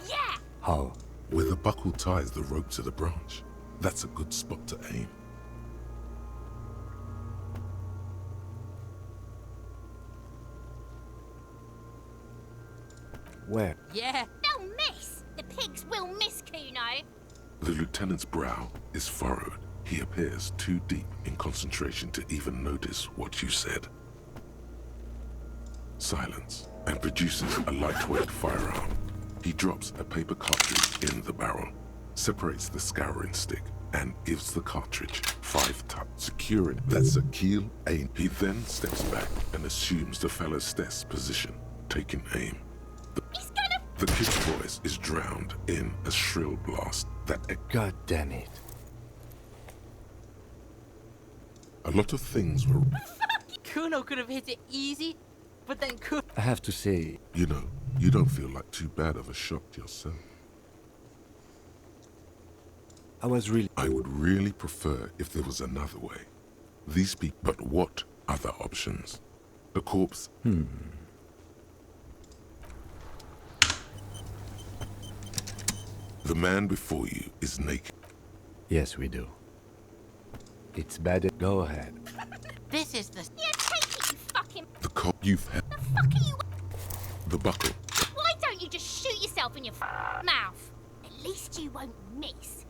[SPEAKER 13] Yeah!
[SPEAKER 3] How?
[SPEAKER 9] Where the buckle ties the rope to the branch. That's a good spot to aim.
[SPEAKER 3] Where?
[SPEAKER 12] Yeah.
[SPEAKER 13] They'll miss! The pigs will miss Kuno.
[SPEAKER 9] The lieutenant's brow is furrowed. He appears too deep in concentration to even notice what you said. Silence, and produces a lightweight firearm. He drops a paper cartridge in the barrel, separates the scouring stick, and gives the cartridge 5 tucks, securing it. That's a Kiel aim. He then steps back and assumes the fellow's test position, taking aim. The kid's voice is drowned in a shrill blast that...
[SPEAKER 3] God damn it.
[SPEAKER 9] A lot of things were...
[SPEAKER 12] Kuno could have hit it easy, but then Kuno...
[SPEAKER 3] I have to say...
[SPEAKER 9] You know, you don't feel like too bad of a shot yourself.
[SPEAKER 3] I
[SPEAKER 9] would really prefer if there was another way. These people... But what other options? The corpse... The man before you is naked.
[SPEAKER 3] Yes, we do. It's bad. Go ahead.
[SPEAKER 12] This is the...
[SPEAKER 13] Yeah, take it, you fucking fucking...
[SPEAKER 4] The cold you've had.
[SPEAKER 13] The fuck are you...
[SPEAKER 4] The buckle.
[SPEAKER 13] Why don't you just shoot yourself in your mouth? At least you won't miss.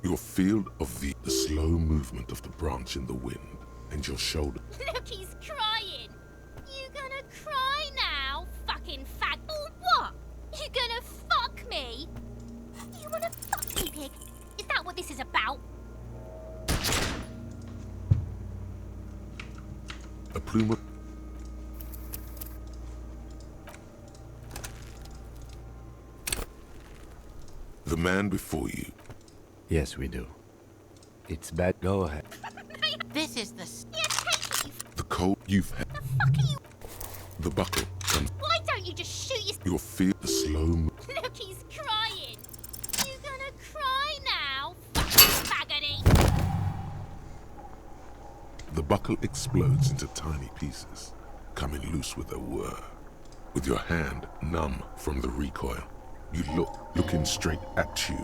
[SPEAKER 4] Your field of view. The slow movement of the branch in the wind and your shoulder.
[SPEAKER 13] Look, he's crying. You gonna cry now, fucking fag? Or what? You gonna fuck me? You wanna fuck me, pig? Is that what this is about?
[SPEAKER 4] A plume of... The man before you.
[SPEAKER 3] Yes, we do. It's bad. Go ahead.
[SPEAKER 12] This is the...
[SPEAKER 4] The cold you've had.
[SPEAKER 13] The fuck are you...
[SPEAKER 4] The buckle. And
[SPEAKER 13] Why don't you just shoot yourself?
[SPEAKER 4] your field. The slow move.
[SPEAKER 13] Look, he's crying. You gonna cry now, fucking faggoty?
[SPEAKER 4] The buckle explodes into tiny pieces, coming loose with a whir. With your hand numb from the recoil, you looking straight at you.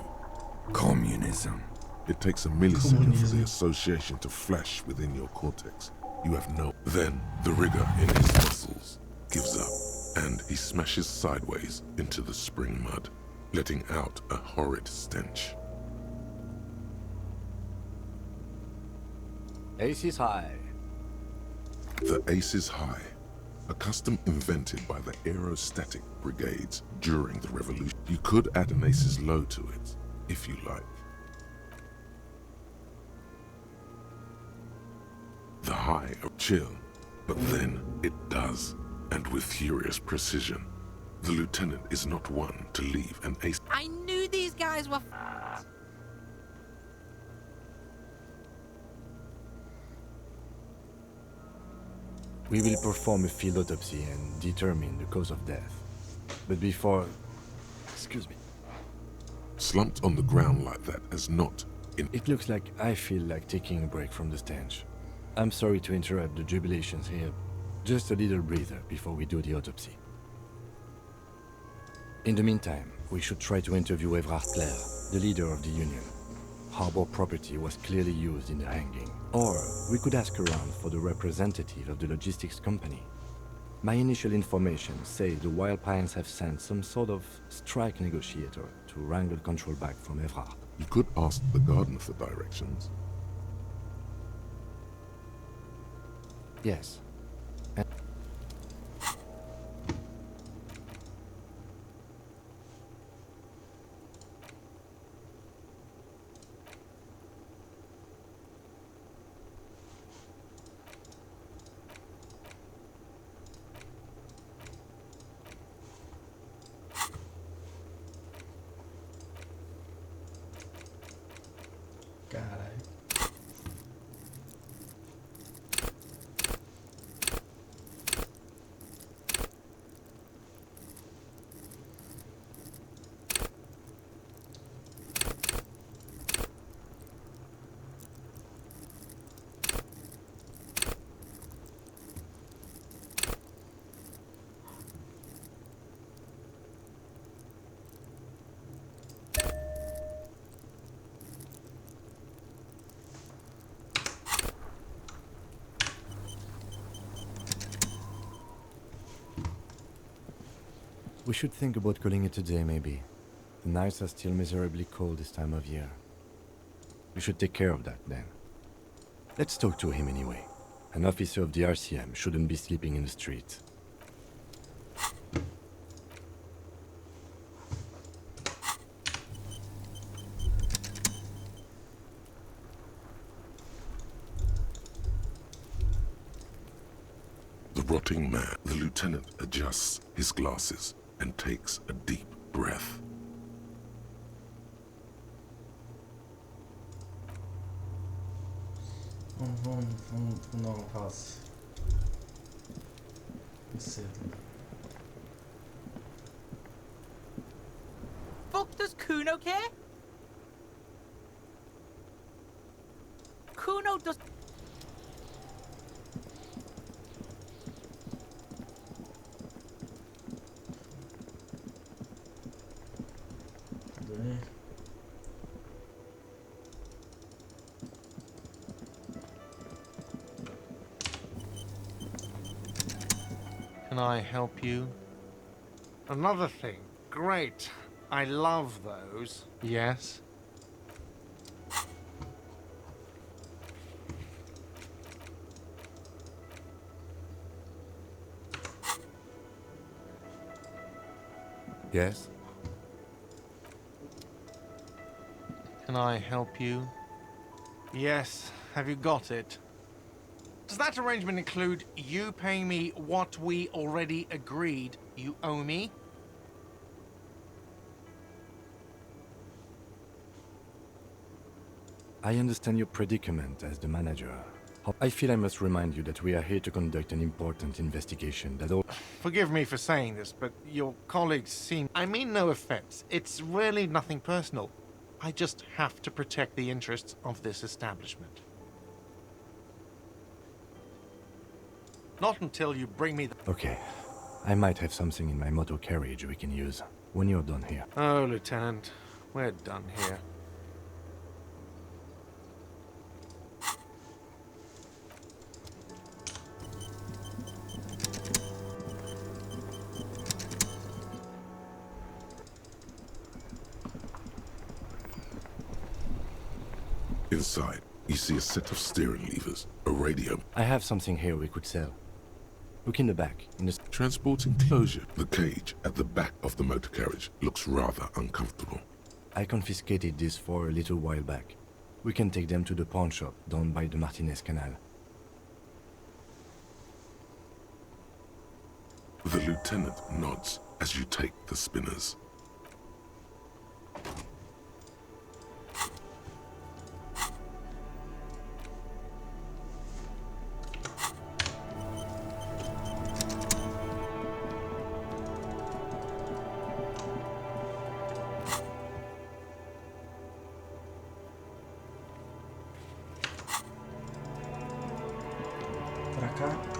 [SPEAKER 14] Communism.
[SPEAKER 4] It takes a millisecond for the association to flash within your cortex. You have no... Then, the rigor in his muscles gives up, and he smashes sideways into the spring mud, letting out a horrid stench.
[SPEAKER 3] Ace is high.
[SPEAKER 4] The ace is high, a custom invented by the aerostatic brigades during the revolution. You could add an ace's low to it, if you like. The high of chill, but then it does, and with furious precision. The lieutenant is not one to leave an ace.
[SPEAKER 12] I knew these guys were...
[SPEAKER 3] We will perform a field autopsy and determine the cause of death. But before... Excuse me.
[SPEAKER 4] Slumped on the ground like that as not in...
[SPEAKER 3] It looks like I feel like taking a break from the stench. I'm sorry to interrupt the jubilations here. Just a little breather before we do the autopsy. In the meantime, we should try to interview Everard Clare, the leader of the Union. Harbor property was clearly used in the hanging. Or we could ask around for the representative of the logistics company. My initial information say the Wild Pines have sent some sort of strike negotiator to wrangle control back from Everard.
[SPEAKER 4] You could ask the gardener for directions.
[SPEAKER 3] Yes. And
[SPEAKER 1] Caralho.
[SPEAKER 3] we should think about calling it a day, maybe. The nights are still miserably cold this time of year. We should take care of that, then. Let's talk to him anyway. An officer of the RCM shouldn't be sleeping in the street.
[SPEAKER 4] The rotting man. The lieutenant adjusts his glasses and takes a deep breath.
[SPEAKER 1] Vamos dar uma pausa. Cedo.
[SPEAKER 12] Fuck does Kuno care? Kuno does...
[SPEAKER 1] Cadê?
[SPEAKER 2] Can I help you? Another thing. Great. I love those. Yes?
[SPEAKER 3] Yes?
[SPEAKER 2] Can I help you? Yes. Have you got it? Does that arrangement include you paying me what we already agreed you owe me?
[SPEAKER 3] I understand your predicament as the manager. I feel I must remind you that we are here to conduct an important investigation that all—
[SPEAKER 2] Forgive me for saying this, but your colleagues seem— I mean no offense. It's really nothing personal. I just have to protect the interests of this establishment. Not until you bring me the—
[SPEAKER 3] Okay. I might have something in my motor carriage we can use when you're done here.
[SPEAKER 2] Oh, Lieutenant. We're done here.
[SPEAKER 9] Inside, you see a set of steering levers, a radio.
[SPEAKER 3] I have something here we could sell. Look in the back, in the—
[SPEAKER 9] Transport enclosure. The cage at the back of the motor carriage looks rather uncomfortable.
[SPEAKER 3] I confiscated this for a little while back. We can take them to the pawn shop down by the Martinez Canal.
[SPEAKER 9] The lieutenant nods as you take the spinners.
[SPEAKER 1] Pra cá.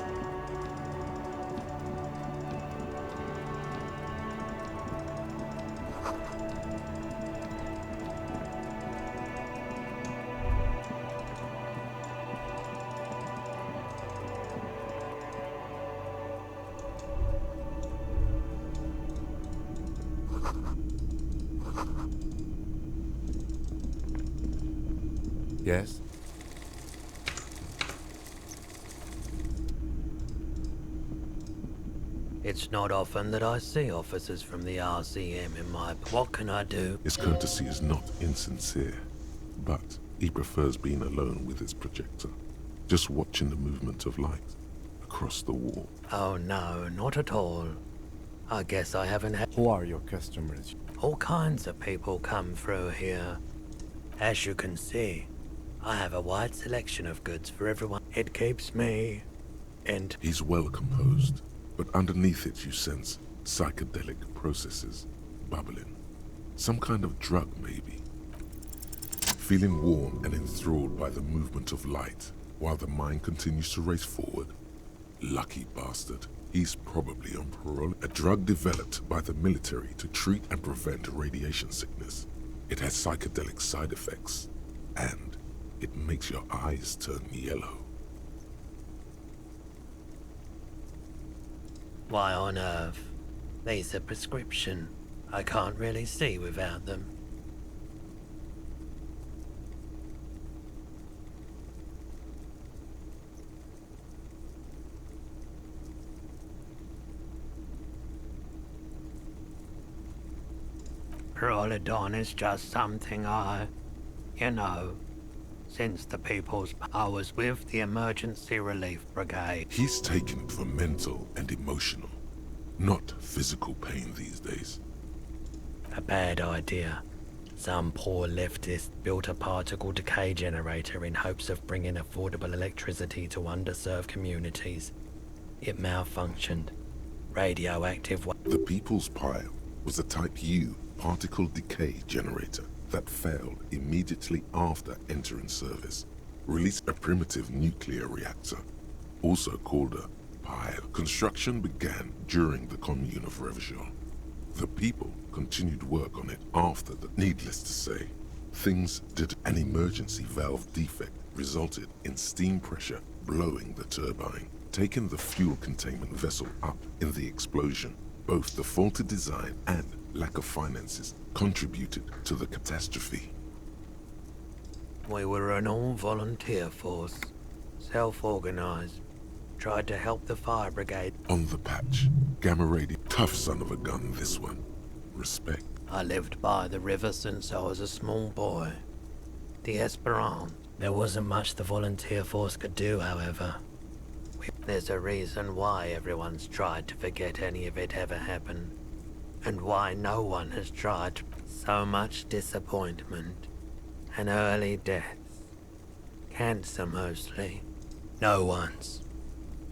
[SPEAKER 3] Yes?
[SPEAKER 15] It's not often that I see officers from the RCM in my... What can I do?
[SPEAKER 9] His courtesy is not insincere, but he prefers being alone with his projector, just watching the movement of light across the wall.
[SPEAKER 15] Oh no, not at all. I guess I haven't had...
[SPEAKER 3] Who are your customers?
[SPEAKER 15] All kinds of people come through here. As you can see, I have a wide selection of goods for everyone. It keeps me... and...
[SPEAKER 9] He's well composed, but underneath it you sense psychedelic processes bubbling. Some kind of drug, maybe. Feeling warm and enthralled by the movement of light, while the mind continues to race forward. Lucky bastard. He's probably on parole. A drug developed by the military to treat and prevent radiation sickness. It has psychedelic side effects, and it makes your eyes turn yellow.
[SPEAKER 15] Why on earth? These are prescription. I can't really see without them. Prolodon is just something you know, since the people's... I was with the Emergency Relief Brigade.
[SPEAKER 9] He's taking it for mental and emotional, not physical pain these days.
[SPEAKER 15] A bad idea. Some poor leftist built a particle decay generator in hopes of bringing affordable electricity to underserved communities. It malfunctioned. Radioactive...
[SPEAKER 9] The People's Pile was a Type U particle decay generator that failed immediately after entering service. Released a primitive nuclear reactor, also called a pile. Construction began during the Commune of Revachol. The people continued work on it after the... Needless to say, things did. An emergency valve defect resulted in steam pressure blowing the turbine.
[SPEAKER 4] taken the fuel containment vessel up in the explosion. Both the faulty design and lack of finances contributed to the catastrophe.
[SPEAKER 15] We were an all-volunteer force, self-organized. Tried to help the fire brigade.
[SPEAKER 4] On the patch, gamma radio, tough son of a gun, this one. Respect.
[SPEAKER 15] I lived by the river since I was a small boy. The Esperance. There wasn't much the volunteer force could do, however. There's a reason why everyone's tried to forget any of it ever happened. And why no one has tried. So much disappointment. And early deaths. Cancer mostly. No one's.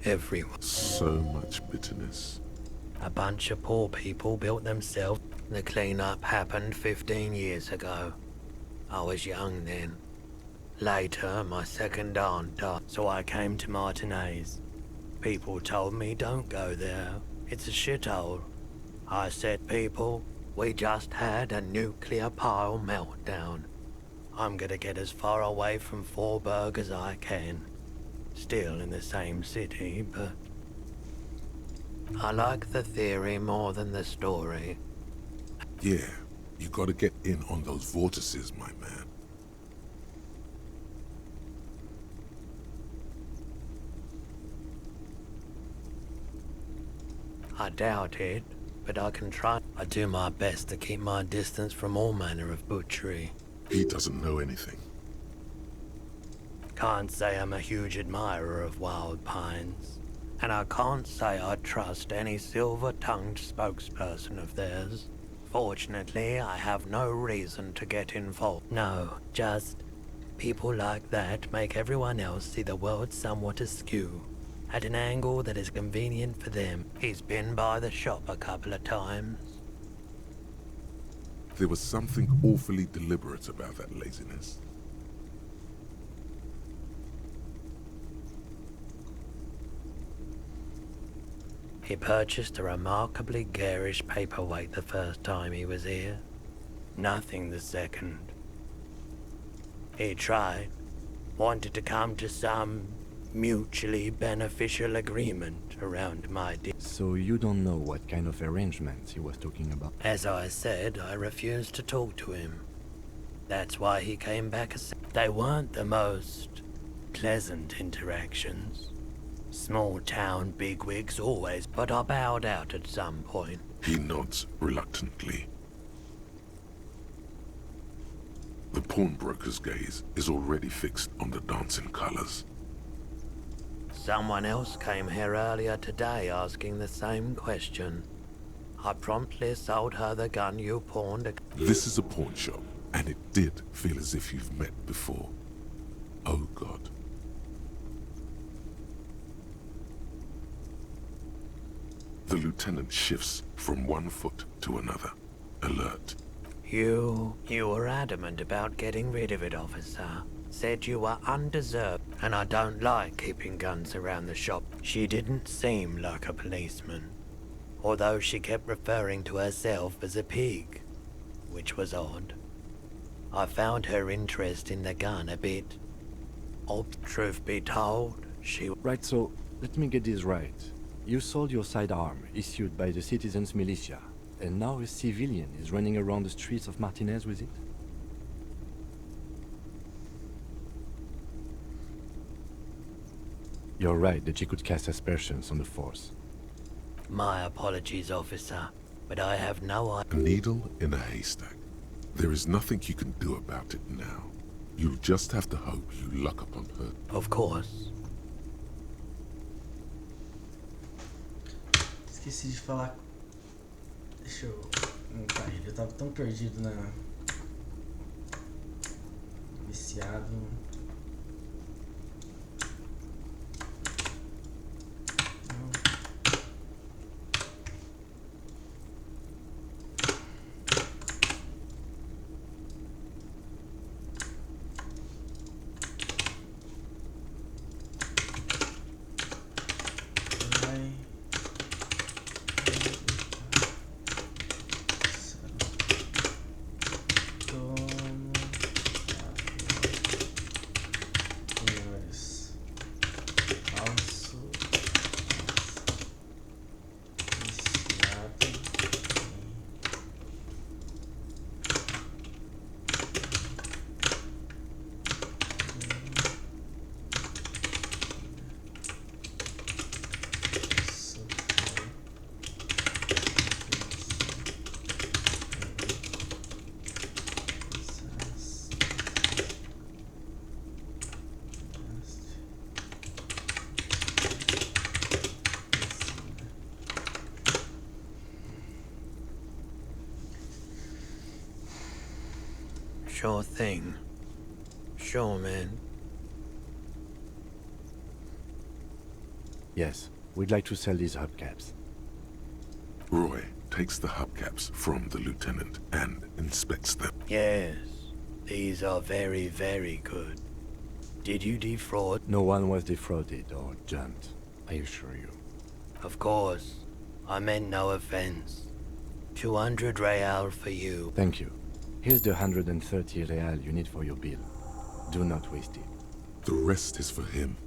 [SPEAKER 15] Everyone.
[SPEAKER 4] So much bitterness.
[SPEAKER 15] A bunch of poor people built themselves. The cleanup happened 15 years ago. I was young then. Later, my second aunt died, so I came to Martinez. People told me don't go there. It's a shithole. I said, people, we just had a nuclear pile meltdown. I'm gonna get as far away from Forburg as I can. Still in the same city, but I like the theory more than the story.
[SPEAKER 4] Yeah, you gotta get in on those vortices, my man.
[SPEAKER 15] I doubt it, but I can try. I do my best to keep my distance from all manner of butchery.
[SPEAKER 4] He doesn't know anything.
[SPEAKER 15] Can't say I'm a huge admirer of wild pines. And I can't say I trust any silver-tongued spokesperson of theirs. Fortunately, I have no reason to get involved. No, just people like that make everyone else see the world somewhat askew. At an angle that is convenient for them. He's been by the shop a couple of times.
[SPEAKER 4] There was something awfully deliberate about that laziness.
[SPEAKER 15] He purchased a remarkably garish paperweight the first time he was here. Nothing the second. He tried. Wanted to come to some mutually beneficial agreement around my
[SPEAKER 3] So you don't know what kind of arrangements he was talking about?
[SPEAKER 15] As I said, I refused to talk to him. That's why he came back. They weren't the most pleasant interactions. Small town bigwigs always, but I bowed out at some point.
[SPEAKER 4] He nods reluctantly. The pawnbroker's gaze is already fixed on the dancing colors.
[SPEAKER 15] Someone else came here earlier today asking the same question. I promptly sold her the gun you pawned.
[SPEAKER 4] This is a pawn shop, and it did feel as if you've met before. Oh God. The lieutenant shifts from one foot to another, alert.
[SPEAKER 15] You were adamant about getting rid of it, officer. Said you were undeserved, and I don't like keeping guns around the shop. She didn't seem like a policeman, although she kept referring to herself as a pig, which was odd. I found her interest in the gun a bit. Truth be told, she...
[SPEAKER 3] Right, so let me get this right. You sold your sidearm, issued by the citizens' militia, and now a civilian is running around the streets of Martinez with it? You're right that she could cast aspersions on the force.
[SPEAKER 15] My apologies, officer, but I have no idea.
[SPEAKER 4] A needle in a haystack. There is nothing you can do about it now. You'll just have to hope you luck upon her.
[SPEAKER 15] Of course.
[SPEAKER 1] Esqueci de falar. Deixa eu montar ele. Eu tava tão perdido na. Viciado.
[SPEAKER 15] Sure thing. Sure, man.
[SPEAKER 3] Yes, we'd like to sell these hubcaps.
[SPEAKER 4] Roy takes the hubcaps from the lieutenant and inspects them.
[SPEAKER 15] Yes, these are very, very good. Did you defraud?
[SPEAKER 3] No one was defrauded or jumped, I assure you.
[SPEAKER 15] Of course. I meant no offense. 200 real for you.
[SPEAKER 3] Thank you. Here's the 130 real you need for your bill. Do not waste it.
[SPEAKER 4] The rest is for him,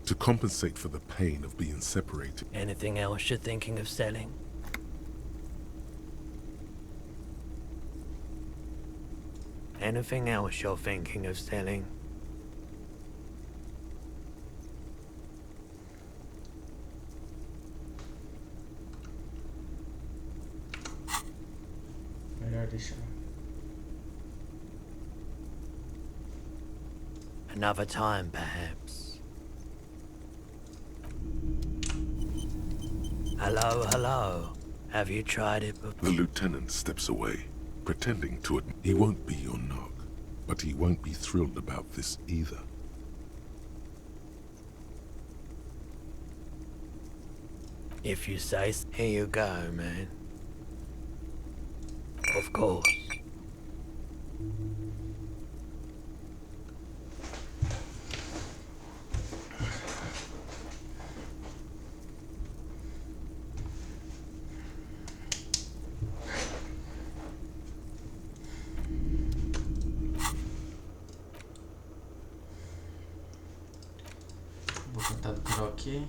[SPEAKER 4] to compensate for the pain of being separated.
[SPEAKER 15] Anything else you're thinking of selling? Anything else you're thinking of selling?
[SPEAKER 1] Melhor deixar.
[SPEAKER 15] Another time, perhaps. Hello, hello. Have you tried it before?
[SPEAKER 4] The lieutenant steps away, pretending to admit he won't be your knock, but he won't be thrilled about this either.
[SPEAKER 15] If you say so. Here you go, man. Of course.
[SPEAKER 1] Vou cortar por aqui.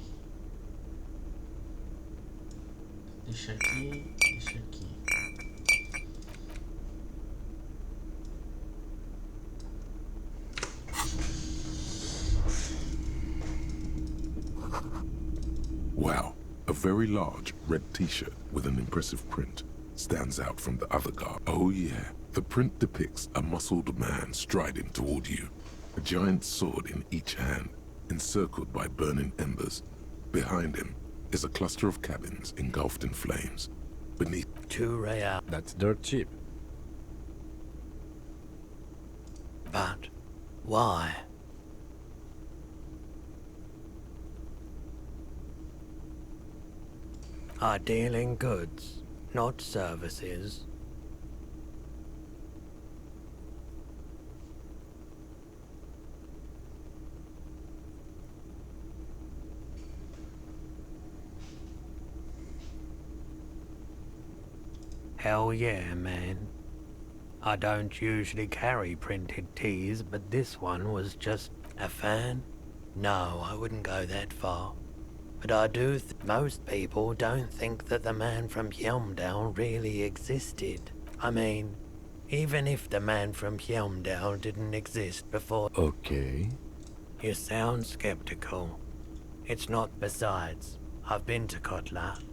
[SPEAKER 1] Deixa aqui, deixa aqui.
[SPEAKER 4] Wow, a very large red t-shirt with an impressive print stands out from the other garb. Oh yeah, the print depicts a muscled man striding toward you, a giant sword in each hand, encircled by burning embers. Behind him is a cluster of cabins engulfed in flames. Beneath
[SPEAKER 15] 2 real.
[SPEAKER 3] That's dirt cheap.
[SPEAKER 15] But why? I deal in goods, not services. Hell yeah, man. I don't usually carry printed tees, but this one was just a fan. No, I wouldn't go that far. But I do most people don't think that the man from Yelmdale really existed. I mean, even if the man from Yelmdale didn't exist before...
[SPEAKER 3] Okay.
[SPEAKER 15] You sound skeptical. It's not. Besides, I've been to Kotla.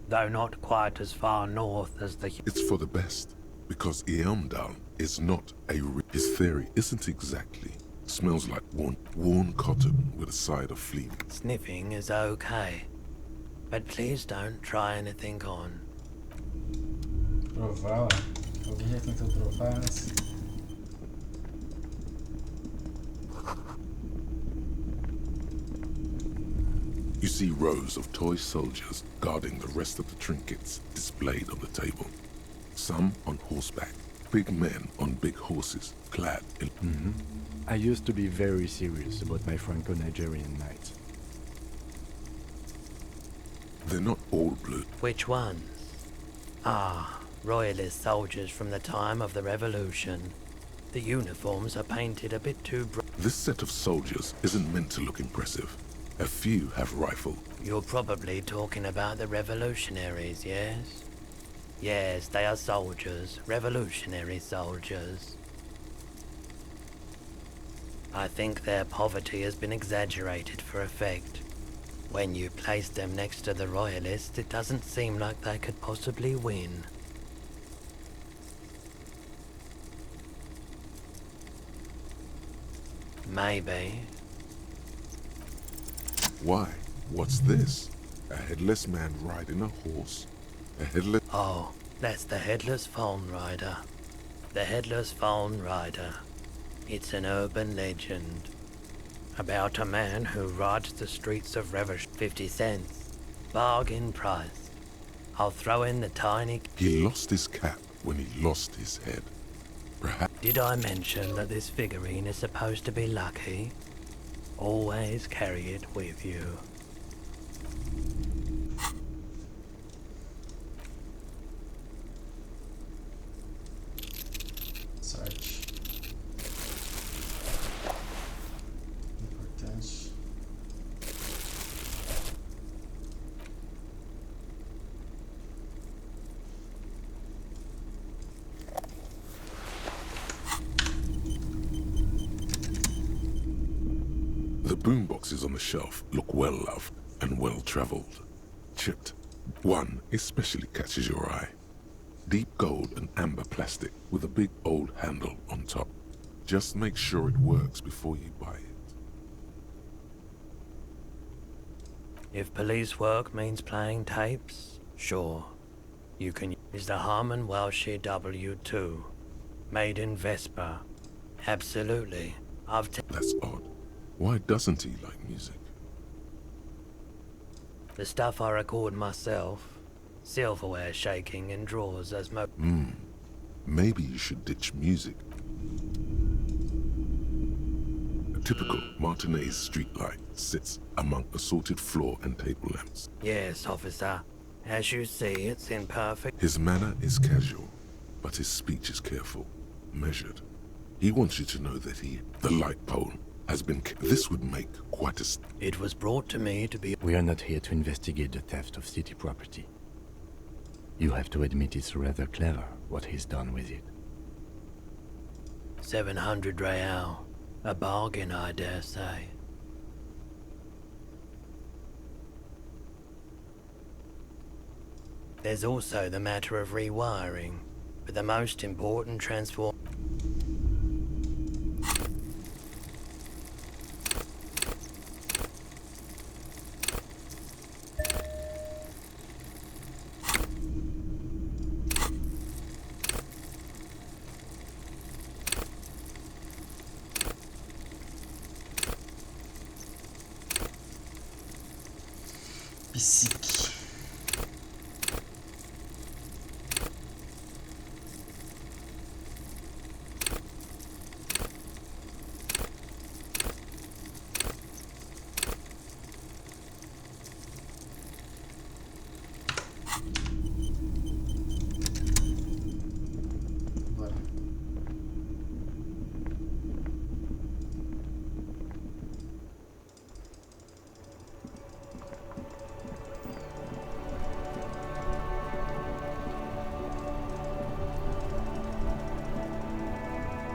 [SPEAKER 15] Though not quite as far north as the...
[SPEAKER 4] It's for the best, because Eamdal is not a... His theory isn't exactly. Smells like worn cotton with a side of flea.
[SPEAKER 15] Sniffing is okay, but please don't try anything on.
[SPEAKER 1] Provar, ó. Alguém já tentou provar antes?
[SPEAKER 4] You see rows of toy soldiers guarding the rest of the trinkets displayed on the table. Some on horseback, big men on big horses, clad in...
[SPEAKER 3] I used to be very serious about my Franco-Nigerian knights.
[SPEAKER 4] They're not all blue.
[SPEAKER 15] Which ones? Ah, royalist soldiers from the time of the revolution. The uniforms are painted a bit too bright.
[SPEAKER 4] This set of soldiers isn't meant to look impressive. A few have rifle.
[SPEAKER 15] You're probably talking about the revolutionaries, yes? Yes, they are soldiers, revolutionary soldiers. I think their poverty has been exaggerated for effect. When you place them next to the royalists, it doesn't seem like they could possibly win. Maybe.
[SPEAKER 4] Why? What's this? A headless man riding a horse? A headless...
[SPEAKER 15] Oh, that's the headless phone rider. The Headless Phone Rider. It's an urban legend about a man who rides the streets of Reverie. 50 cents. Bargain price. I'll throw in the tiny...
[SPEAKER 4] He lost his cap when he lost his head. Perhaps...
[SPEAKER 15] Did I mention that this figurine is supposed to be lucky? Always carry it with you.
[SPEAKER 1] Search. Importante.
[SPEAKER 4] The boomboxes on the shelf look well loved and well traveled. Chipped. One especially catches your eye. Deep gold and amber plastic with a big old handle on top. Just make sure it works before you buy it.
[SPEAKER 15] If police work means playing tapes, sure. You can use the Harman Welshie W2. Made in Vespa. Absolutely.
[SPEAKER 4] That's odd. Why doesn't he like music?
[SPEAKER 15] The stuff I record myself. Silverware shaking in drawers as
[SPEAKER 4] Maybe you should ditch music. A typical Martinez streetlight sits among assorted floor and table lamps.
[SPEAKER 15] Yes, officer. As you see, it's in perfect...
[SPEAKER 4] His manner is casual, but his speech is careful, measured. He wants you to know that the light pole, has been... This would make quite a...
[SPEAKER 15] It was brought to me to be...
[SPEAKER 3] We are not here to investigate the theft of city property. You have to admit it's rather clever what he's done with it.
[SPEAKER 15] 700 real. A bargain, I dare say. There's also the matter of rewiring, but the most important transform...
[SPEAKER 1] Psique. Bora.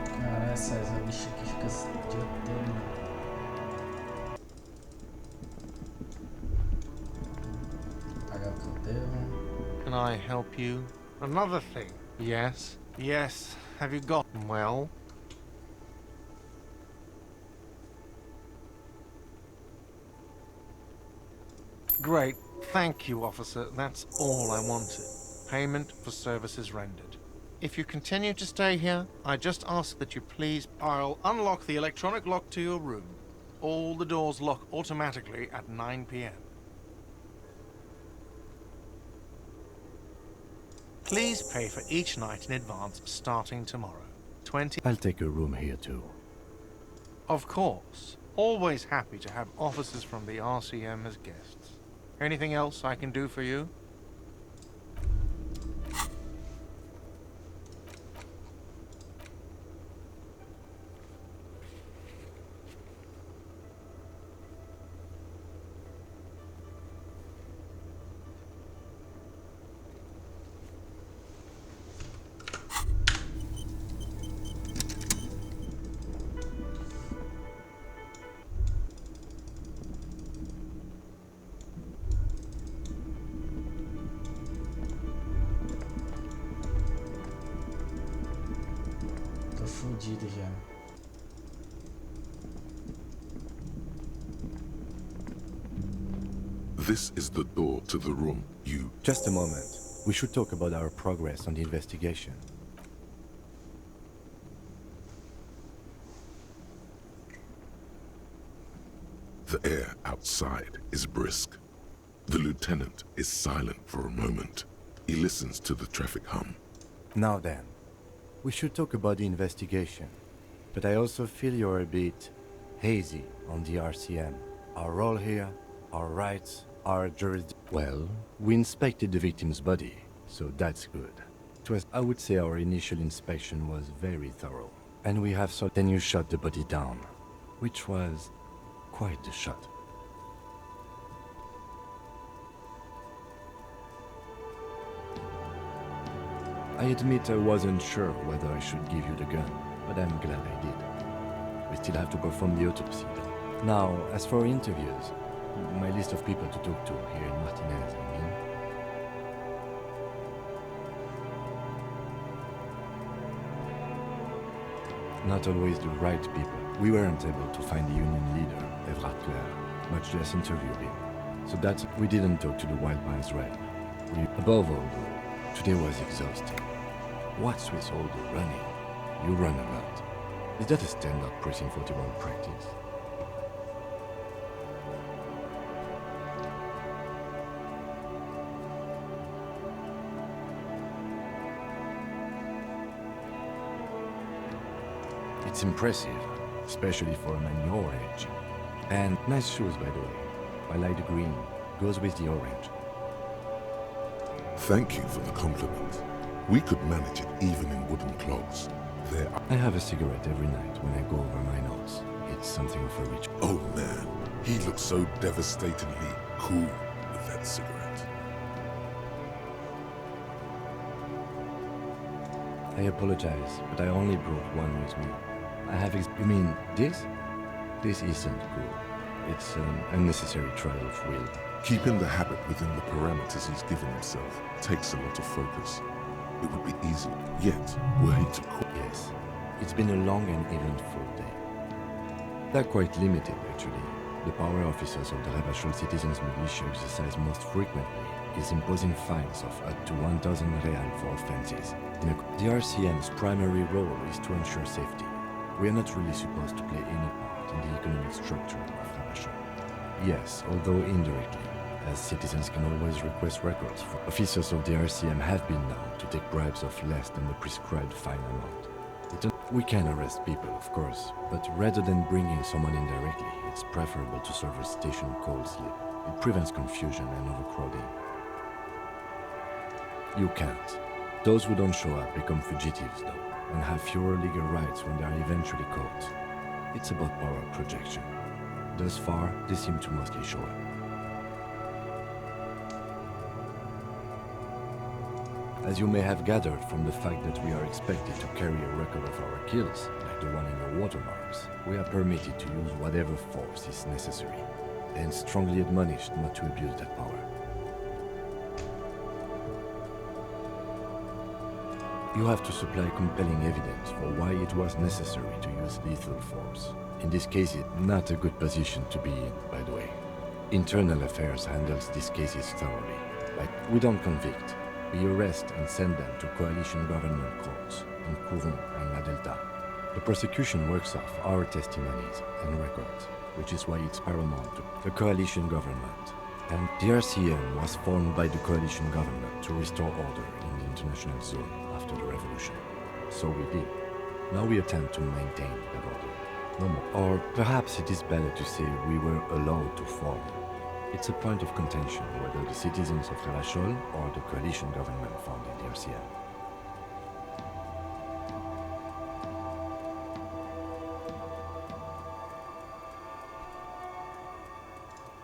[SPEAKER 1] Cara, essa bicha aqui fica o dia todo. Pagar o que eu devo.
[SPEAKER 2] Can I help you? Another thing. Yes. Yes. Have you gotten well? Great. Thank you, officer. That's all I wanted. Payment for services rendered. If you continue to stay here, I just ask that you please... I'll unlock the electronic lock to your room. All the doors lock automatically at 9 p.m. Please pay for each night in advance starting tomorrow. 20...
[SPEAKER 3] I'll take a room here too.
[SPEAKER 2] Of course. Always happy to have officers from the RCM as guests. Anything else I can do for you?
[SPEAKER 1] Tô fudido já.
[SPEAKER 4] This is the door to the room you...
[SPEAKER 3] Just a moment. We should talk about our progress on the investigation.
[SPEAKER 4] The air outside is brisk. The lieutenant is silent for a moment. He listens to the traffic hum.
[SPEAKER 3] Now then, we should talk about the investigation. But I also feel you're a bit hazy on the RCM. Our role here, our rights, our jurisdiction. Well, we inspected the victim's body, so that's good. I would say our initial inspection was very thorough. And we have then you shot the body down, which was quite the shot. I admit I wasn't sure whether I should give you the gun, but I'm glad I did. We still have to perform the autopsy though. Now, as for interviews, my list of people to talk to here in Martinez, I mean. Not always the right people. We weren't able to find the union leader, Reactor, much less interview him. So that's we didn't talk to the Wild Pines Red. Above all, though, today was exhausting. What's with all the running? You run a lot. Is that a standard Precinct 41 practice? It's impressive, especially for a man your age. And nice shoes, by the way. I like the green. Goes with the orange.
[SPEAKER 4] Thank you for the compliment. We could manage it even in wooden clogs.
[SPEAKER 3] I have a cigarette every night when I go over my notes. It's something of a ritual.
[SPEAKER 4] Oh man, he looks so devastatingly cool with that cigarette.
[SPEAKER 3] I apologize, but I only brought one with me. You mean this? This isn't cool. It's an unnecessary trial of will.
[SPEAKER 4] Keeping the habit within the parameters he's given himself takes a lot of focus. It would be easy, yet were he to quit.
[SPEAKER 3] Yes, it's been a long and eventful day. They're quite limited, actually. The power officers of the Rebachol Citizens Militia exercise most frequently is imposing fines of up to 1,000 real for offenses. The RCM's primary role is to ensure safety. We are not really supposed to play any part in the economic structure of Rebachol. Yes, although indirectly, as citizens can always request records. Officers of the RCM have been known to take bribes of less than the prescribed fine amount. We can arrest people, of course, but rather than bringing someone in directly, it's preferable to serve a station call slip. It prevents confusion and overcrowding. You can't. Those who don't show up become fugitives, though, and have fewer legal rights when they are eventually caught. It's about power projection. Thus far, they seem to mostly show up. As you may have gathered from the fact that we are expected to carry a record of our kills, like the one in your watermarks, we are permitted to use whatever force is necessary, and strongly admonished not to abuse that power. You have to supply compelling evidence for why it was necessary to use lethal force. In this case, it's not a good position to be in, by the way. Internal Affairs handles these cases thoroughly. Like, we don't convict. We arrest and send them to coalition government courts in Courant and La Delta. The prosecution works off our testimonies and records, which is why it's paramount to the coalition government. And the RCM was formed by the coalition government to restore order in the international zone after the revolution. So we did. Now we attempt to maintain that order. No more. Or perhaps it is better to say we were allowed to form. It's a point of contention whether the citizens of Rebachol or the coalition government founded the RCM.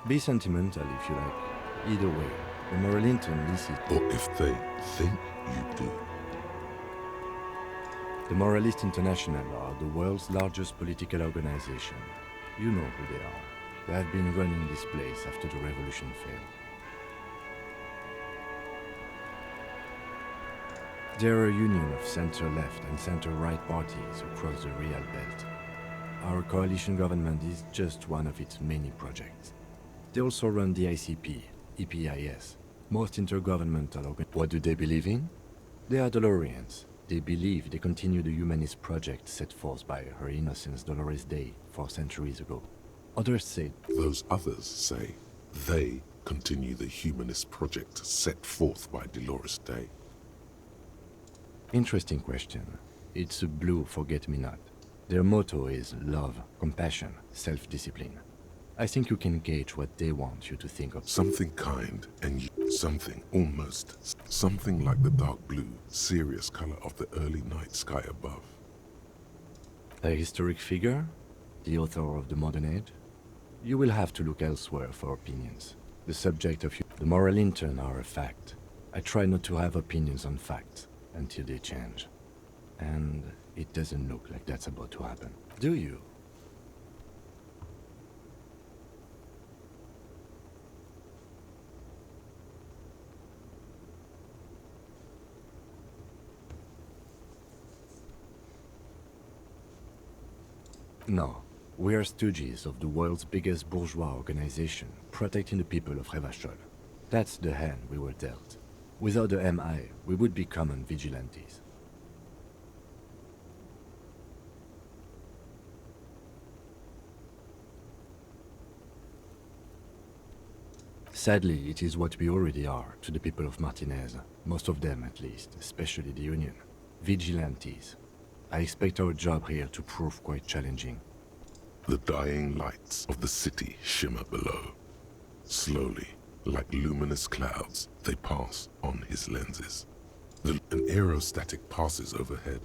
[SPEAKER 3] Be sentimental if you like. Either way, the Moralington Lycée,
[SPEAKER 4] or if they think you do.
[SPEAKER 3] The Moralist International are the world's largest political organization. You know who they are. They have been running this place after the revolution failed. They are a union of center-left and center-right parties across the Real Belt. Our coalition government is just one of its many projects. They also run the ICP, EPIS, most intergovernmental organizations. What do they believe in? They are Dolorians. They believe they continue the humanist project set forth by Her Innocence Dolores Day 4 centuries ago. Others say
[SPEAKER 9] Those others say they continue the humanist project set forth by Dolores Day.
[SPEAKER 3] Interesting question. It's a blue forget-me-not. Their motto is love, compassion, self-discipline. I think you can gauge what they want you to think of.
[SPEAKER 9] Something kind and something almost, something like the dark blue, serious color of the early night sky above.
[SPEAKER 3] A historic figure? The author of the modern age? You will have to look elsewhere for opinions. The subject of the moral intern are a fact. I try not to have opinions on facts until they change. And it doesn't look like that's about to happen. Do you? No. We are stooges of the world's biggest bourgeois organization, protecting the people of Revachol. That's the hand we were dealt. Without the MI, we would be common vigilantes. Sadly, it is what we already are to the people of Martinez, most of them at least, especially the Union. Vigilantes. I expect our job here to prove quite challenging.
[SPEAKER 9] The dying lights of the city shimmer below. Slowly, like luminous clouds, they pass on his lenses. An aerostatic passes overhead,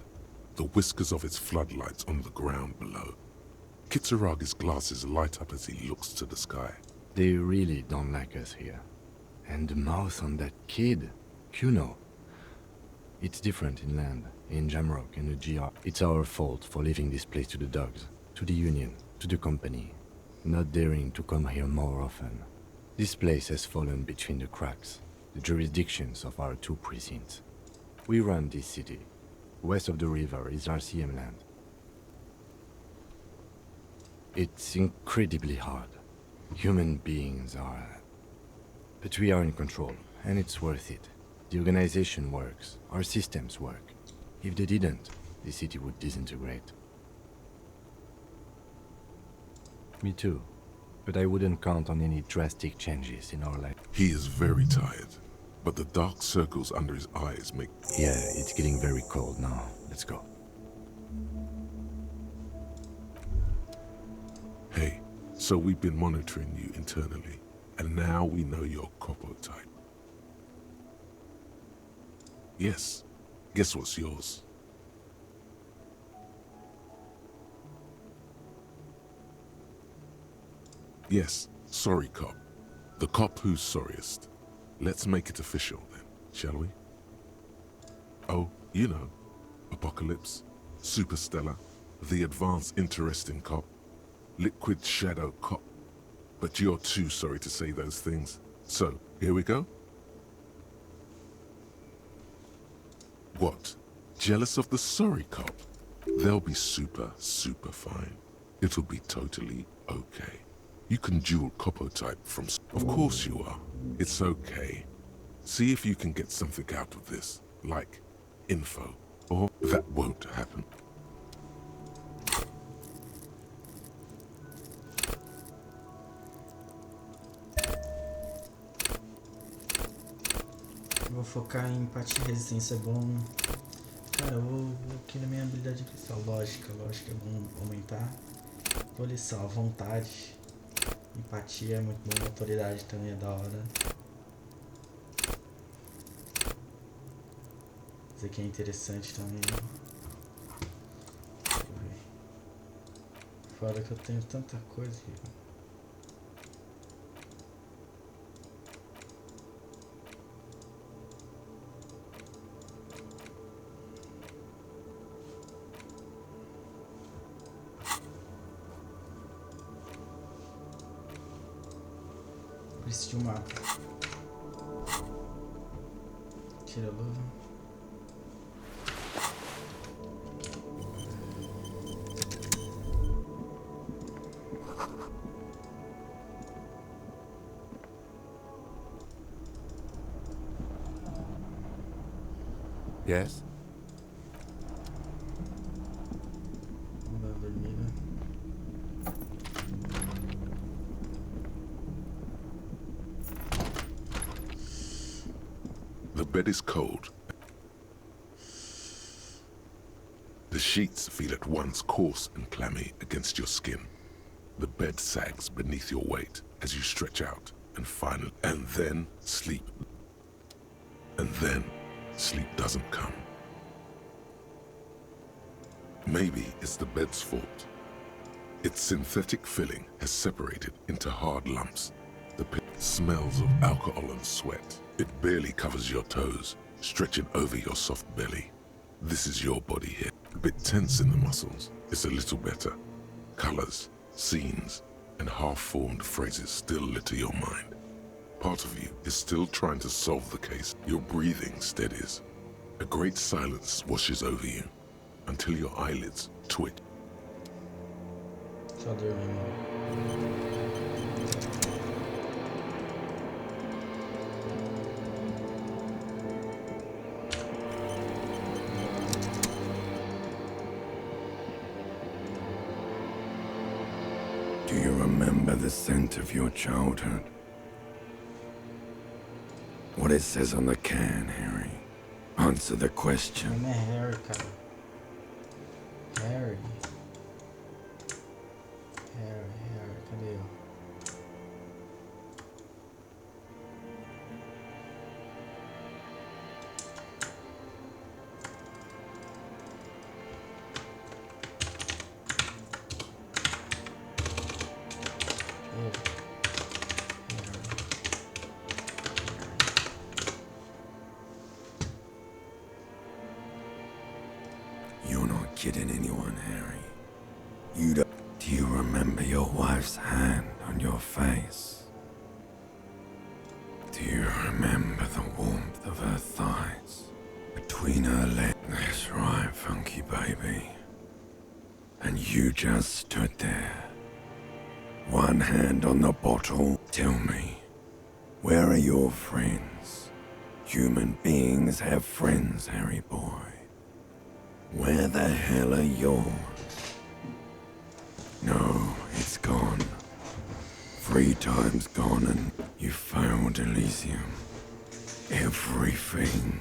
[SPEAKER 9] the whiskers of its floodlights on the ground below. Kitsuragi's glasses light up as he looks to the sky.
[SPEAKER 3] They really don't like us here. And the mouth on that kid, Kuno. It's different inland, in Jamrock and the GR. It's our fault for leaving this place to the dogs, to the Union, to the company, not daring to come here more often. This place has fallen between the cracks, the jurisdictions of our two precincts. We run this city. West of the river is RCM land. It's incredibly hard. Human beings are... But we are in control, and it's worth it. The organization works, our systems work. If they didn't, the city would disintegrate. Me too. But I wouldn't count on any drastic changes in our life.
[SPEAKER 9] He is very tired, but the dark circles under his eyes make...
[SPEAKER 3] Yeah, it's getting very cold now. Let's go.
[SPEAKER 9] Hey, so we've been monitoring you internally, and now we know your Copo type. Yes, guess what's yours? Yes, sorry cop. The cop who's sorriest. Let's make it official then, shall we? Oh, you know, Apocalypse, Superstellar, the advanced interesting cop, Liquid Shadow cop. But you're too sorry to say those things. So, here we go? What? Jealous of the sorry cop? They'll be super fine. It'll be totally okay. You can dual Copo type from... Of course you are. It's okay. See if you can get something out of this, like info. Or that won't happen.
[SPEAKER 1] Vou focar em empatia e resistência, é bom. Cara, eu vou aqui na minha habilidade de cristal. Lógica é bom aumentar. Polição, vontade. Empatia é muito bom, autoridade também é da hora. Isso aqui é interessante também. Deixa eu ver. Fora que eu tenho tanta coisa aqui. Preciso de um mapa. Tira a luva.
[SPEAKER 3] Yes?
[SPEAKER 1] Vamos dar uma dormida.
[SPEAKER 4] bed is cold. The sheets feel at once coarse and clammy against your skin. The bed sags beneath your weight as you stretch out, and finally, and then sleep doesn't come. Maybe it's the bed's fault. Its synthetic filling has separated into hard lumps. The pit smells of alcohol and sweat. It barely covers your toes, stretching over your soft belly. This is your body here. A bit tense in the muscles. It's a little better. Colors, scenes, and half-formed phrases still litter your mind. Part of you is still trying to solve the case. Your breathing steadies. A great silence washes over you until your eyelids twitch.
[SPEAKER 14] Do you remember the scent of your childhood? What it says on the can, Harry. Answer the question.
[SPEAKER 1] Harry, Harry. Harry, cadê eu?
[SPEAKER 14] You're not kidding anyone, Harry. You don't... Do you remember your wife's hand on your face? Do you remember the warmth of her thighs between her legs? That's right, funky baby. And you just stood there, one hand on the bottle. Tell me, where are your friends? Human beings have friends, Harry boy. Where the hell are yours? No, it's gone. 3 times gone, and you failed Elysium. Everything.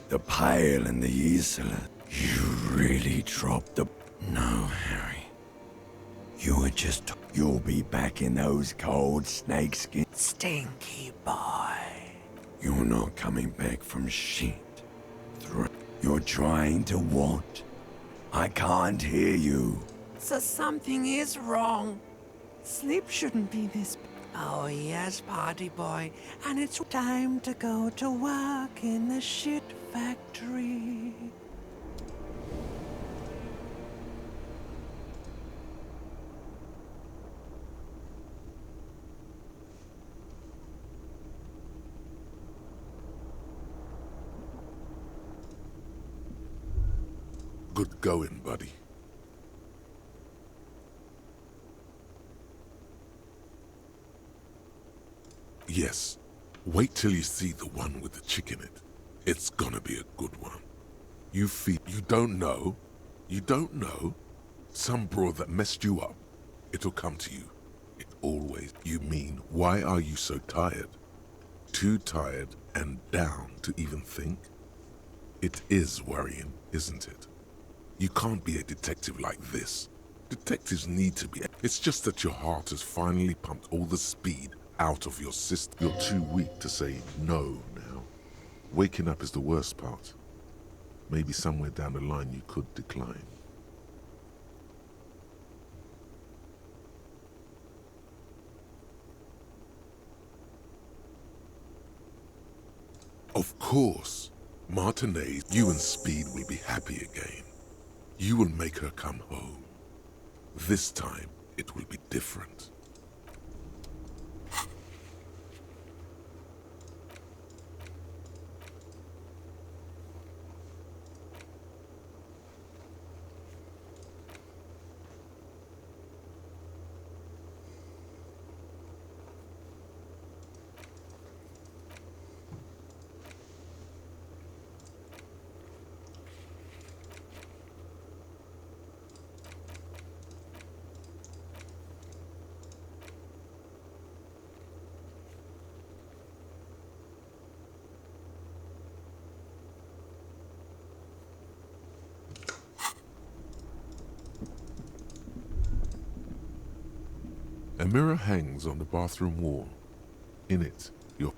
[SPEAKER 14] The Pale and the Isla. You really dropped the... No, Harry. You were just... You'll be back in those cold snakeskin... Stinky boy. You're not coming back from shit. You're trying to what? I can't hear you.
[SPEAKER 16] So something is wrong. Sleep shouldn't be this... Oh yes, party boy. And it's time to go to work in the shit factory.
[SPEAKER 4] Good going, buddy. Yes, wait till you see the one with the chick in it. It's gonna be a good one. You don't know? You don't know? Some broad that messed you up. It'll come to you. It always... You mean, why are you so tired? Too tired and down to even think? It is worrying, isn't it? You can't be a detective like this. Detectives need to be... It's just that your heart has finally pumped all the speed out of your system. You're too weak to say no now. Waking up is the worst part. Maybe somewhere down the line you could decline. Of course, Martinez, you and Speed will be happy again. You will make her come home. This time, it will be different.
[SPEAKER 9] A mirror hangs on the bathroom wall. In it, your...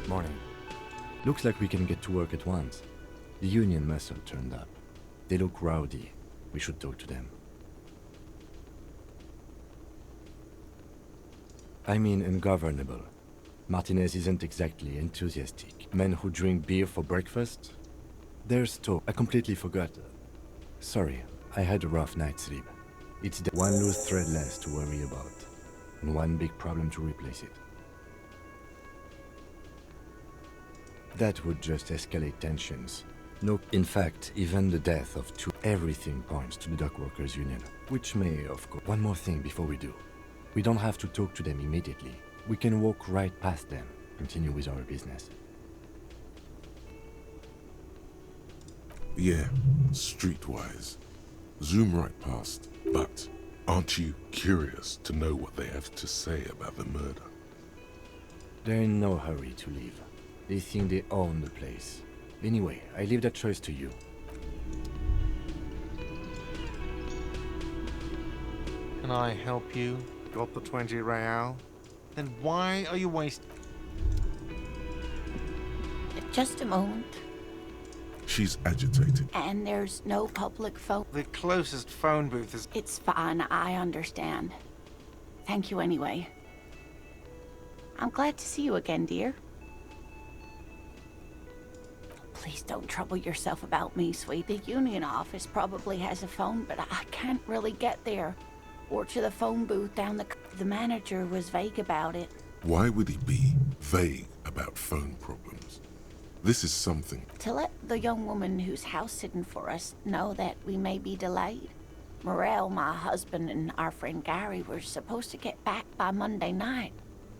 [SPEAKER 3] Morning. Looks like we can get to work at once. The union must have turned up. They look rowdy. We should talk to them. I mean ungovernable. Martinez isn't exactly enthusiastic. Men who drink beer for breakfast? There's talk. I completely forgot. Sorry, I had a rough night's sleep. It's the one loose thread less to worry about. And one big problem to replace it. That would just escalate tensions. No, in fact, even the death of two, everything points to the dock workers union. Which may, of course... One more thing before we do. We don't have to talk to them immediately. We can walk right past them, continue with our business.
[SPEAKER 9] Yeah, streetwise. Zoom right past. But aren't you curious to know what they have to say about the murder?
[SPEAKER 3] They're in no hurry to leave. They think they own the place. Anyway, I leave that choice to you.
[SPEAKER 2] Can I help you? Got the 20 real? Then why are you wasting...
[SPEAKER 6] Just a moment.
[SPEAKER 9] She's agitated.
[SPEAKER 6] And there's no public phone.
[SPEAKER 2] The closest phone booth is...
[SPEAKER 6] It's fine, I understand. Thank you anyway. I'm glad to see you again, dear. Please don't trouble yourself about me, sweet. The union office probably has a phone, but I can't really get there. Or to the phone booth down the manager was vague about it.
[SPEAKER 9] Why would he be vague about phone problems? This is something...
[SPEAKER 6] To let the young woman who's house-sitting for us know that we may be delayed. Morel, my husband, and our friend Gary were supposed to get back by Monday night.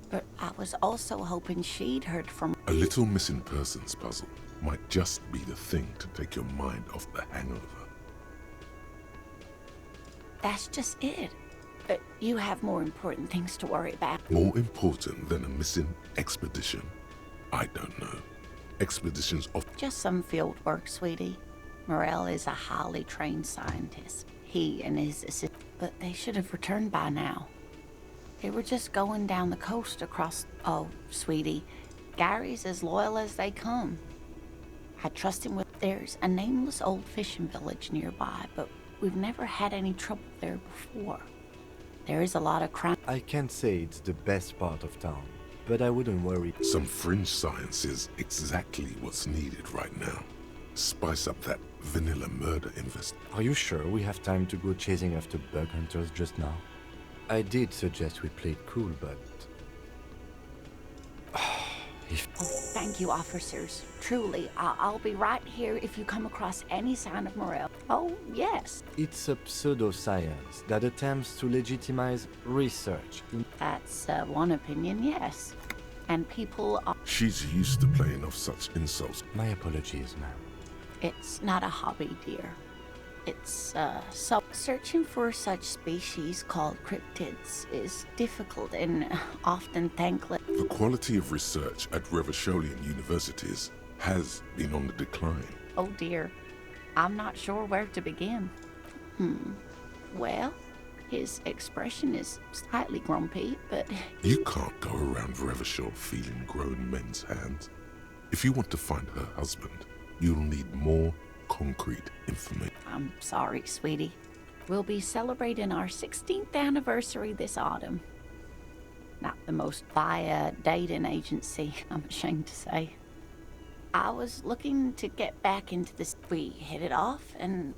[SPEAKER 6] But I was also hoping she'd heard from...
[SPEAKER 9] A little missing persons puzzle might just be the thing to take your mind off the hangover.
[SPEAKER 6] That's just it. But you have more important things to worry about.
[SPEAKER 9] More important than a missing expedition? I don't know. Expeditions of...
[SPEAKER 6] Just some field work, sweetie. Morel is a highly trained scientist. He and his assistant... But they should have returned by now. They were just going down the coast across... Oh, sweetie. Gary's as loyal as they come. I trust him with... There's a nameless old fishing village nearby, but we've never had any trouble there before. There is a lot of crime...
[SPEAKER 3] I can't say it's the best part of town, but I wouldn't worry.
[SPEAKER 9] Some fringe science is exactly what's needed right now. Spice up that vanilla murder investigation.
[SPEAKER 3] Are you sure we have time to go chasing after bug hunters just now? I did suggest we play it cool, but...
[SPEAKER 6] Oh, thank you, officers. Truly, I'll be right here if you come across any sign of Morel. Oh, yes.
[SPEAKER 3] It's a pseudoscience that attempts to legitimize research.
[SPEAKER 6] That's one opinion, yes. And people are...
[SPEAKER 9] She's used to playing off such insults.
[SPEAKER 3] My apologies, ma'am.
[SPEAKER 6] It's not a hobby, dear. It's, so searching for such species called cryptids is difficult and often thankless.
[SPEAKER 9] The quality of research at Revacholian universities has been on the decline.
[SPEAKER 6] Oh dear, I'm not sure where to begin. Well, his expression is slightly grumpy, but...
[SPEAKER 9] You can't go around Revachol feeling grown men's hands. If you want to find her husband, you'll need more concrete information.
[SPEAKER 6] I'm sorry, sweetie. We'll be celebrating our 16th anniversary this autumn. Not the most via dating agency, I'm ashamed to say. I was looking to get back into this. We hit it off and,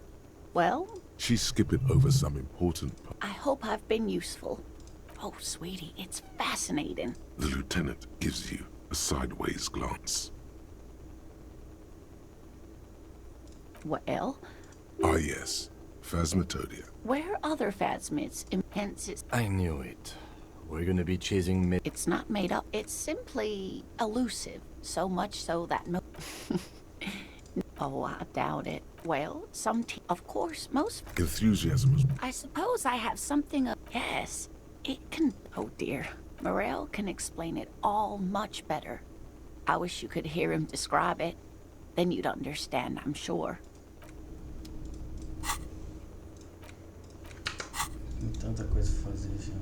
[SPEAKER 6] well...
[SPEAKER 9] She's skipping over some important...
[SPEAKER 6] I hope I've been useful. Oh, sweetie, it's fascinating.
[SPEAKER 9] The lieutenant gives you a sideways glance.
[SPEAKER 6] Well,
[SPEAKER 9] Ah, yes. Phasmatopia.
[SPEAKER 6] where are other phasmids? Hence it's...
[SPEAKER 3] I knew it. We're gonna be chasing mid.
[SPEAKER 6] It's not made up. It's simply elusive. So much so that no... Oh, I doubt it. Well, of course, most...
[SPEAKER 9] Enthusiasm is...
[SPEAKER 6] I suppose I have something of... Yes, it can... Oh, dear. Morel can explain it all much better. I wish you could hear him describe it. Then you'd understand, I'm sure.
[SPEAKER 1] Tem tanta coisa pra fazer já.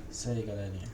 [SPEAKER 1] Isso aí, galerinha.